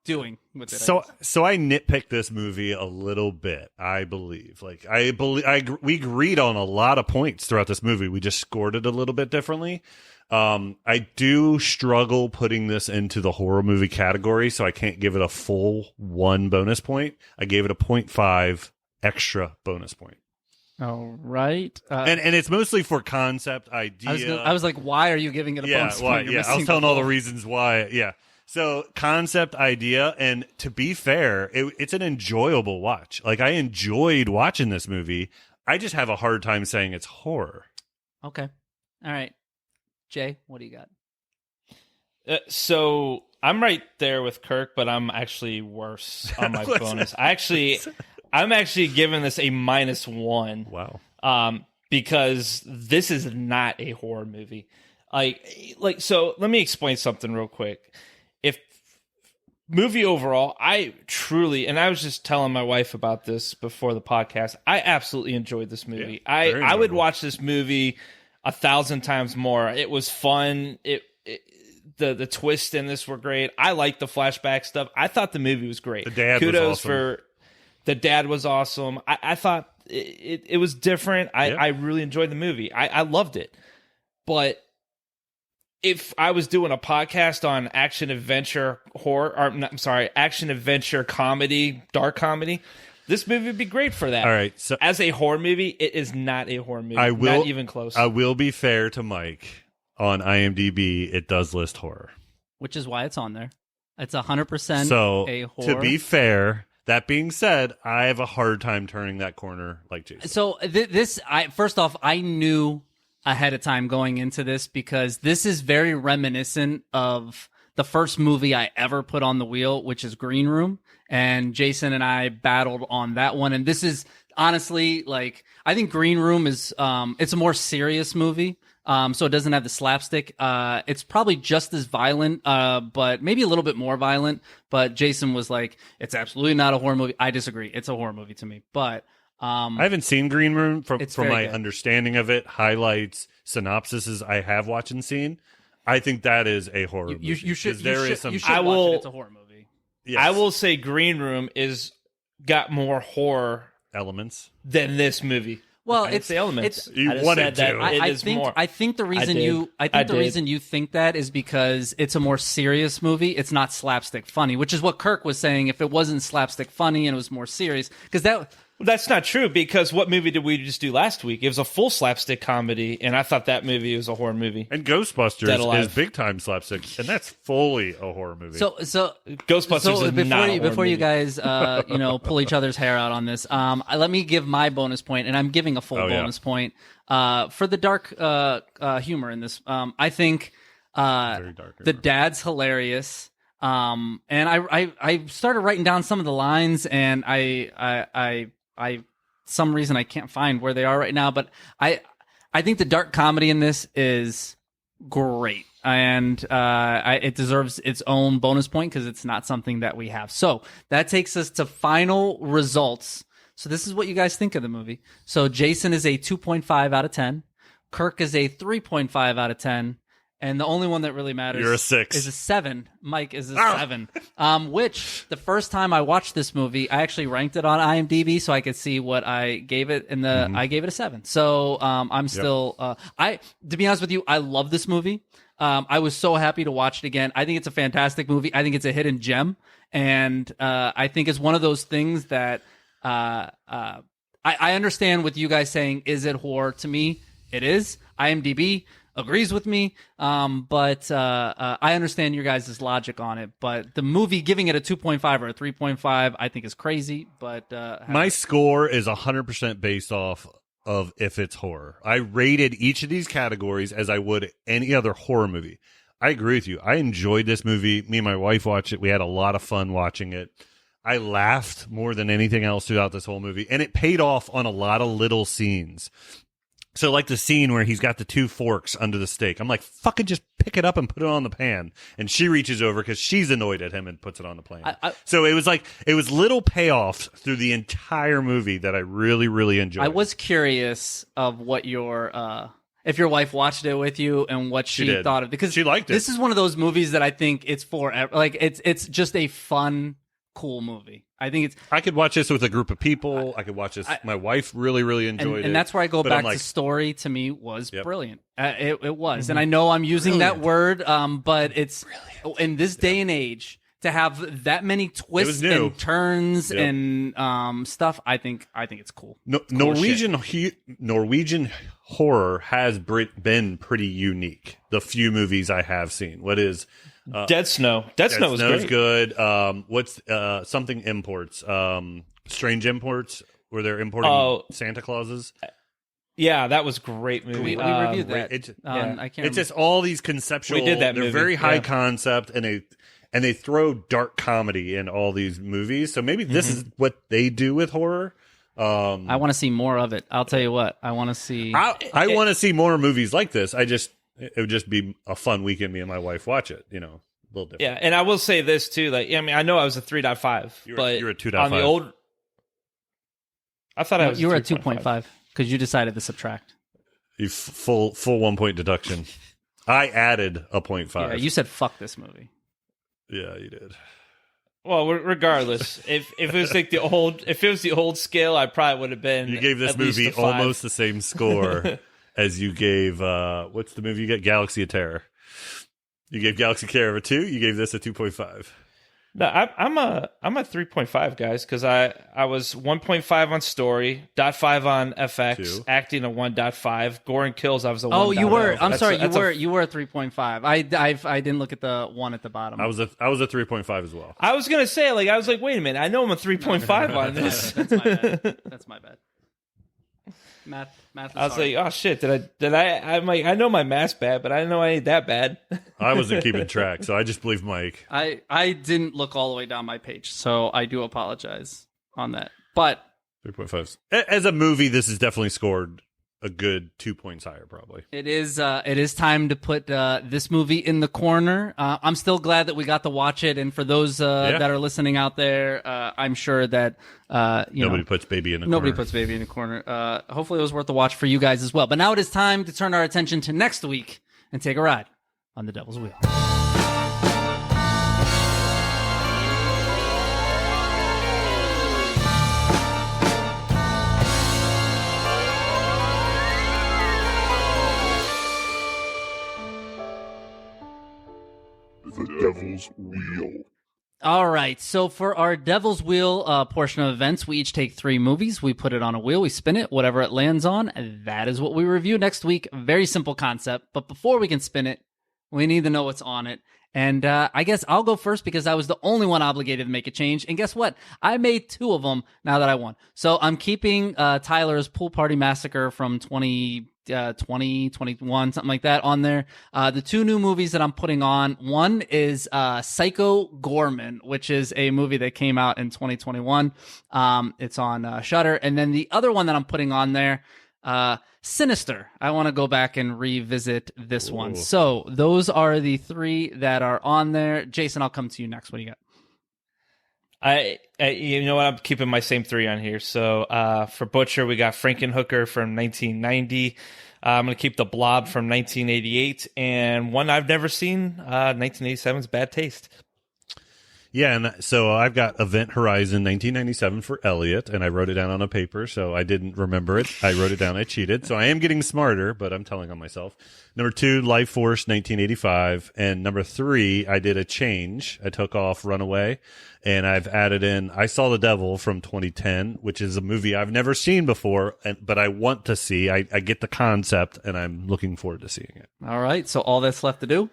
Speaker 1: doing with it?
Speaker 3: So I nitpicked this movie a little bit. I believe we agreed on a lot of points throughout this movie. We just scored it a little bit differently. I do struggle putting this into the horror movie category, so I can't give it a full 1 bonus point. I gave it a 0.5 extra bonus point.
Speaker 1: All right.
Speaker 3: And it's mostly for concept idea.
Speaker 1: I was like, why are you giving it a bonus point? You're
Speaker 3: I was
Speaker 1: missing
Speaker 3: telling
Speaker 1: the
Speaker 3: all the
Speaker 1: whole-
Speaker 3: reasons why. Yeah. So concept idea, and to be fair, it's an enjoyable watch. Like, I enjoyed watching this movie. I just have a hard time saying it's horror.
Speaker 1: Okay. All right. Jay, what do you got?
Speaker 2: So I'm right there with Kirk, but I'm actually worse on my bonus. I'm actually giving this a -1.
Speaker 3: Wow.
Speaker 2: Because this is not a horror movie. So let me explain something real quick. If movie overall, I truly, and I was just telling my wife about this before the podcast, I absolutely enjoyed this movie.
Speaker 3: Yeah, very
Speaker 2: I would
Speaker 3: enjoyable.
Speaker 2: watch this movie 1,000 times more. It was fun. The twists in this were great. I liked the flashback stuff. I thought the movie was great.
Speaker 3: The dad
Speaker 2: Kudos
Speaker 3: was awesome.
Speaker 2: for the dad was awesome. I thought it was different. I really enjoyed the movie. I loved it. But if I was doing a podcast on action adventure action adventure comedy, dark comedy, this movie would be great for that.
Speaker 3: All right. So
Speaker 2: as a horror movie, it is not a horror movie. Not even close.
Speaker 3: I will be fair to Mike. On IMDb, it does list horror.
Speaker 1: Which is why it's on there. It's 100%
Speaker 3: So,
Speaker 1: a horror.
Speaker 3: to be fair, that being said, I have a hard time turning that corner like Jason.
Speaker 1: So first off, I knew ahead of time going into this because this is very reminiscent of the first movie I ever put on the wheel, which is Green Room. And Jason and I battled on that one. And this is honestly, like, I think Green Room is, it's a more serious movie. So it doesn't have the slapstick. It's probably just as violent, but maybe a little bit more violent. But Jason was like, it's absolutely not a horror movie. I disagree. It's a horror movie to me. But
Speaker 3: I haven't seen Green Room from my
Speaker 1: good.
Speaker 3: understanding of it, highlights, synopsises I have watched and seen. I think that is a horror movie.
Speaker 1: You should
Speaker 3: There is some.
Speaker 1: watch it. It's a horror movie.
Speaker 3: Yes.
Speaker 2: I will say Green Room is got more horror
Speaker 3: elements.
Speaker 2: than this movie.
Speaker 1: Well,
Speaker 2: I didn't say elements.
Speaker 3: You
Speaker 2: I just
Speaker 3: wanted
Speaker 2: said
Speaker 3: to.
Speaker 2: that it is more.
Speaker 1: I think the reason
Speaker 2: did.
Speaker 1: reason you think that is because it's a more serious movie. It's not slapstick funny, which is what Kirk was saying. If it wasn't slapstick funny and it was more serious, because
Speaker 2: That's not true, because what movie did we just do last week? It was a full slapstick comedy, and I thought that movie was a horror movie.
Speaker 3: And Ghostbusters
Speaker 2: Dead Alive.
Speaker 3: is big time slapstick, and that's fully a horror movie.
Speaker 1: so
Speaker 2: Ghostbusters is not a horror
Speaker 1: before you
Speaker 2: movie.
Speaker 1: guys pull each other's hair out on this, let me give my bonus point, and I'm giving a full bonus point for the dark humor in this. I think
Speaker 3: Very dark
Speaker 1: the
Speaker 3: humor.
Speaker 1: dad's hilarious. And I started writing down some of the lines, and I some reason I can't find where they are right now, but I think the dark comedy in this is great, and it deserves its own bonus point because it's not something that we have. So that takes us to final results. So this is what you guys think of the movie. So Jason is a 2.5 out of 10. Kirk is a 3.5 out of 10. And the only one that really matters
Speaker 3: You're a 6.
Speaker 1: is a 7. Mike is a 7. Which the first time I watched this movie, I actually ranked it on IMDb so I could see what I gave it, and I gave it a 7. So I'm still to be honest with you, I love this movie. I was so happy to watch it again. I think it's a fantastic movie. I think it's a hidden gem, and I think it's one of those things that I understand with you guys saying, is it horror? To me, it is. IMDb agrees with me, but I understand your guys' logic on it. But the movie, giving it a 2.5 or a 3.5, I think is crazy. But
Speaker 3: my score is 100% based off of if it's horror. I rated each of these categories as I would any other horror movie. I agree with you. I enjoyed this movie. Me and my wife watched it. We had a lot of fun watching it. I laughed more than anything else throughout this whole movie, and it paid off on a lot of little scenes. So like the scene where he's got the 2 forks under the steak. I'm like, fucking just pick it up and put it on the pan. And she reaches over because she's annoyed at him and puts it on the pan. So it was little payoffs through the entire movie that I really, really enjoyed.
Speaker 1: I was curious of what your if your wife watched it with you and what she thought of it, because
Speaker 3: she liked it.
Speaker 1: This is one of those movies that I think it's for, like, it's just a fun, cool movie. I think
Speaker 3: I could watch this with a group of people. I could watch this. My wife really, really enjoyed it.
Speaker 1: And that's where I go
Speaker 3: But
Speaker 1: back
Speaker 3: I'm like,
Speaker 1: to story. To me, was brilliant. It was.
Speaker 3: Mm-hmm.
Speaker 1: And I know I'm using that word, but it's in this day and age to have that many twists
Speaker 3: new.
Speaker 1: and turns and stuff. I think it's cool.
Speaker 3: Norwegian horror has been pretty unique. The few movies I have seen. What is
Speaker 2: Dead Snow? Dead Snow was
Speaker 3: Snow's
Speaker 2: great.
Speaker 3: good. What's something imports? Strange Imports, where they're importing Santa Clauses.
Speaker 2: Yeah, that was a great movie.
Speaker 1: We reviewed that.
Speaker 3: It's
Speaker 1: I can't
Speaker 3: it's
Speaker 1: remember.
Speaker 3: just all these conceptual.
Speaker 2: We did that
Speaker 3: They're
Speaker 2: movie,
Speaker 3: very high
Speaker 2: yeah.
Speaker 3: concept, and they throw dark comedy in all these movies. So maybe this is what they do with horror.
Speaker 1: I want to see more of it. I'll tell you what. I want to see.
Speaker 3: I want to see more movies like this. It would just be a fun weekend. Me and my wife watch it. A little different.
Speaker 2: Yeah, and I will say this too. Like, I mean, I know I was a 3.5, but
Speaker 3: you're a 2.5.
Speaker 2: on the old. I thought I was.
Speaker 1: You were a
Speaker 2: 3.5.
Speaker 1: 2.5 because you decided to subtract.
Speaker 3: You full 1 point deduction. I added a 0.5.
Speaker 1: Yeah, you said fuck this movie.
Speaker 3: Yeah, you did.
Speaker 2: Well, regardless, if it was like the old scale, I probably would have been.
Speaker 3: You gave this
Speaker 2: at least
Speaker 3: movie
Speaker 2: a 5.
Speaker 3: almost the same score as you gave. What's the movie you got? Galaxy of Terror. You gave Galaxy of Terror a 2. You gave this a 2.5.
Speaker 2: No, I'm a 3.5, guys, because I was 1.5 on story, 0.5 on FX,
Speaker 3: 2.
Speaker 2: acting a 1.5, gore and kills. I was a 1.
Speaker 1: Oh, you were. I'm sorry.
Speaker 2: That's
Speaker 1: You were a 3.5. I didn't look at the one at the bottom.
Speaker 3: I was a 3.5 as well.
Speaker 2: I was gonna say, I was like, wait a minute, I know I'm a 3.5 on this.
Speaker 1: That's my bad. That's my bad. Math.
Speaker 2: I was like, oh shit, did I? I'm like, I know my math's bad, but I didn't know I ain't that bad.
Speaker 3: I wasn't keeping track, so I just believe Mike.
Speaker 1: I didn't look all the way down my page, so I do apologize on that. But
Speaker 3: 3.5. As a movie, this is definitely scored a good 2 points higher, probably.
Speaker 1: it is time to put this movie in the corner. I'm still glad that we got to watch it, and for those that are listening out there, I'm sure that
Speaker 3: Nobody puts baby in the
Speaker 1: Nobody
Speaker 3: corner.
Speaker 1: puts baby in the corner. Hopefully it was worth the watch for you guys as well. But now it is time to turn our attention to next week and take a ride on the Devil's Wheel.
Speaker 4: Devil's Wheel.
Speaker 1: All right, so for our Devil's Wheel portion of events, we each take 3 movies, we put it on a wheel, we spin it, whatever it lands on, that is what we review next week. Very simple concept, but before we can spin it, we need to know what's on it. And I guess I'll go first because I was the only one obligated to make a change. And guess what? I made 2 of them now that I won. So I'm keeping Tyler's Pool Party Massacre from 2021, something like that on there. The 2 new movies that I'm putting on, one is Psycho Gorman, which is a movie that came out in 2021. It's on Shudder. And then the other one that I'm putting on there, Sinister. I want to go back and revisit this one. So those are the 3 that are on there. Jason, I'll come to you next. What do you got?
Speaker 2: You know what? I'm keeping my same 3 on here. So for Butcher, we got Frankenhooker from 1990. I'm going to keep The Blob from 1988. And one I've never seen, 1987's Bad Taste.
Speaker 3: Yeah, and so I've got Event Horizon 1997 for Elliot, and I wrote it down on a paper, so I didn't remember it. I wrote it down. I cheated. So I am getting smarter, but I'm telling on myself. Number 2, Life Force 1985. And number 3, I did a change. I took off Runaway, and I've added in I Saw the Devil from 2010, which is a movie I've never seen before, but I want to see. I get the concept, and I'm looking forward to seeing it.
Speaker 1: All right, so all that's left to do,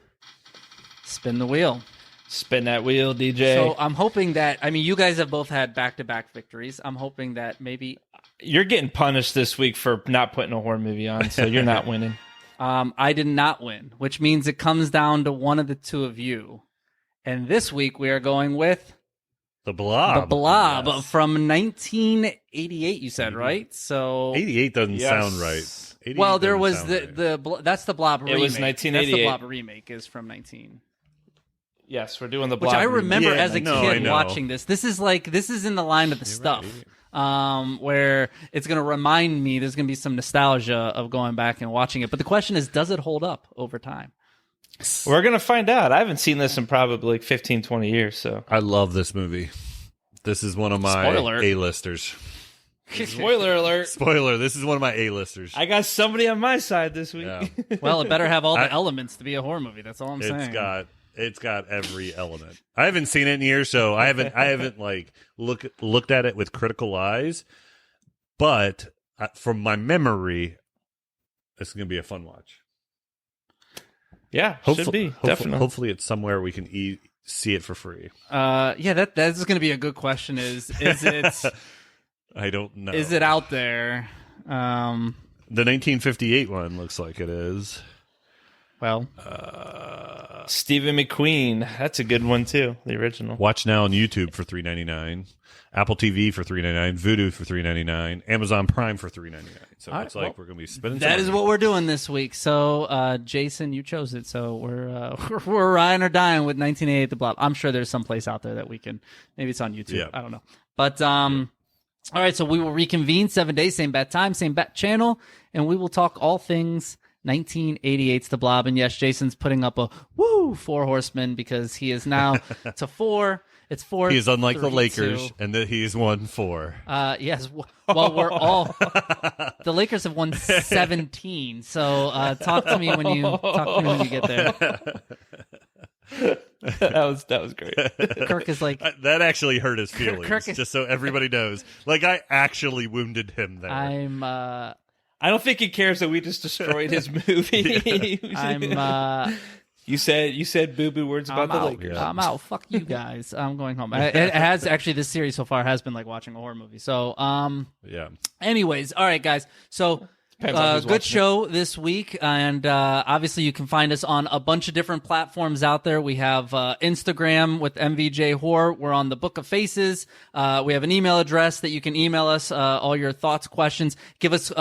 Speaker 1: spin the wheel.
Speaker 2: Spin that wheel, DJ.
Speaker 1: So I'm hoping that, I mean, you guys have both had back-to-back victories. I'm hoping that maybe...
Speaker 2: You're getting punished this week for not putting a horror movie on, so you're not winning.
Speaker 1: I did not win, which means it comes down to one of the 2 of you. And this week we are going with...
Speaker 3: The Blob.
Speaker 1: The Blob
Speaker 3: Yes.
Speaker 1: from 1988, you said, right? So
Speaker 3: 88 doesn't sound right. 88
Speaker 1: well, there
Speaker 3: doesn't
Speaker 1: was
Speaker 3: sound right.
Speaker 1: that's the Blob remake.
Speaker 2: It was 1988.
Speaker 1: That's the Blob remake is from 19.
Speaker 2: Yes, we're doing the Blob.
Speaker 1: Which I remember
Speaker 3: Yeah,
Speaker 1: as a
Speaker 3: no,
Speaker 1: kid
Speaker 3: I know.
Speaker 1: watching this. This is in the line of the stuff. Where it's going to remind me, there's going to be some nostalgia of going back and watching it. But the question is, does it hold up over time?
Speaker 2: We're going to find out. I haven't seen this in probably like 15, 20 years. So
Speaker 3: I love this movie. This is one of my
Speaker 1: Spoiler.
Speaker 3: A-listers.
Speaker 2: spoiler alert.
Speaker 3: Spoiler, this is one of my A-listers.
Speaker 2: I got somebody on my side this week.
Speaker 3: Yeah.
Speaker 1: Well, it better have all the elements to be a horror movie. That's all I'm saying.
Speaker 3: It's got every element. I haven't seen it in years, so I haven't like looked at it with critical eyes. But from my memory, it's going to be a fun watch.
Speaker 2: Yeah, should be. Definitely.
Speaker 3: Hopefully, it's somewhere we can see it for free.
Speaker 1: Yeah, that's going to be a good question. Is it?
Speaker 3: I don't know.
Speaker 1: Is it out there?
Speaker 3: The 1958 one looks like it is.
Speaker 1: Well,
Speaker 2: Stephen McQueen. That's a good one too. The original.
Speaker 3: Watch now on YouTube for $3.99, Apple TV for $3.99, Vudu for $3.99, Amazon Prime for $3.99. So it's like we're going to be spending.
Speaker 1: That is what we're doing this week. So, Jason, you chose it. So we're riding or dying with 1988 The Blob. I'm sure there's some place out there that we can. Maybe it's on YouTube.
Speaker 3: Yeah.
Speaker 1: I don't know. But all right. So we will reconvene 7 days, same bat time, same bat channel, and we will talk all things 1988's The Blob. And yes, Jason's putting up a 4 horsemen because he is now to 4. It's 4.
Speaker 3: He is unlike the
Speaker 1: 3-2.
Speaker 3: Lakers, and that he is won 4.
Speaker 1: Yes. Well, we're all the Lakers have won 17. So talk to me when you get there.
Speaker 2: that was great.
Speaker 1: Kirk is like
Speaker 3: That actually hurt his feelings.
Speaker 1: Kirk is-
Speaker 3: just so everybody knows, like I actually wounded him there.
Speaker 2: I don't think he cares that we just destroyed his movie. You said boo boo words about the Lakers.
Speaker 3: Yeah.
Speaker 1: I'm out. Fuck you guys. I'm going home. It has actually, this series so far has been like watching a horror movie. So
Speaker 3: Yeah.
Speaker 1: anyways, all right, guys. So
Speaker 2: Depends on who's
Speaker 1: good
Speaker 2: watching
Speaker 1: show this week, and obviously you can find us on a bunch of different platforms out there. We have Instagram with MVJ Horror. We're on the Book of Faces. We have an email address that you can email us all your thoughts, questions. Give us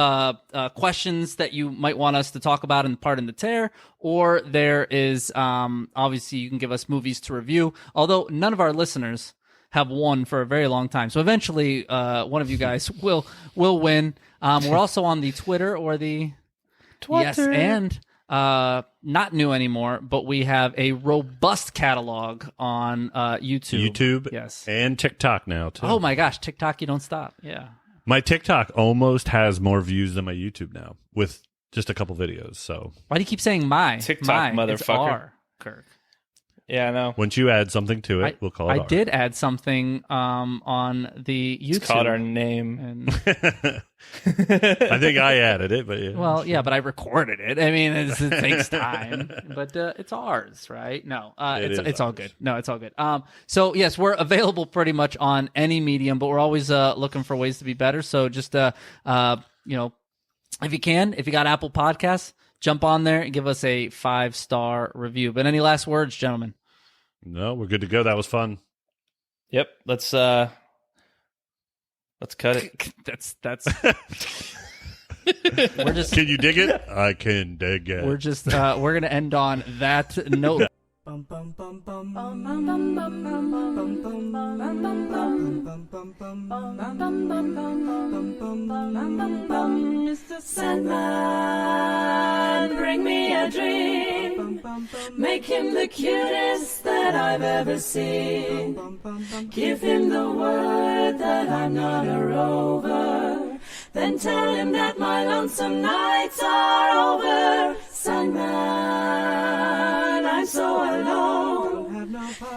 Speaker 1: questions that you might want us to talk about in Pardon the Tear. Or there is obviously you can give us movies to review. Although none of our listeners have won for a very long time, so eventually one of you guys will win. We're also on the Twitter or the
Speaker 2: Twitter.
Speaker 1: Yes, and not new anymore, but we have a robust catalog on YouTube. Yes.
Speaker 3: And TikTok now too.
Speaker 1: Oh my gosh, TikTok, you don't stop. Yeah.
Speaker 3: My TikTok almost has more views than my YouTube now with just a couple videos. So
Speaker 1: Why do you keep saying my?
Speaker 2: TikTok
Speaker 1: my? It's
Speaker 2: motherfucker.
Speaker 1: our, Kirk.
Speaker 2: Yeah, I know.
Speaker 3: Once you add something to it, we'll call it
Speaker 1: I
Speaker 3: ours.
Speaker 1: did add something on the YouTube.
Speaker 2: It's called our name.
Speaker 1: And,
Speaker 3: I think I added it, but yeah.
Speaker 1: well, yeah, but I recorded it. I mean, it takes time, but it's ours, right? No, it's all good. No, it's all good. So yes, we're available pretty much on any medium, but we're always looking for ways to be better. So just if you got Apple Podcasts, jump on there and give us a 5-star review. But any last words, gentlemen?
Speaker 3: No, we're good to go. That was fun.
Speaker 2: Yep. Let's cut it.
Speaker 1: That's we're just
Speaker 3: Can you dig it? I can dig it.
Speaker 1: we're gonna end on that note.
Speaker 4: Mr. Sandman, bring me a dream. Make him the cutest that I've ever seen. Give him the word that I'm not a rover. Then tell him that my lonesome nights are over. Sandman, I'm so alone.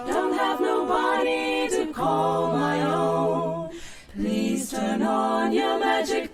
Speaker 4: Don't have nobody to call my own. Please turn on your magic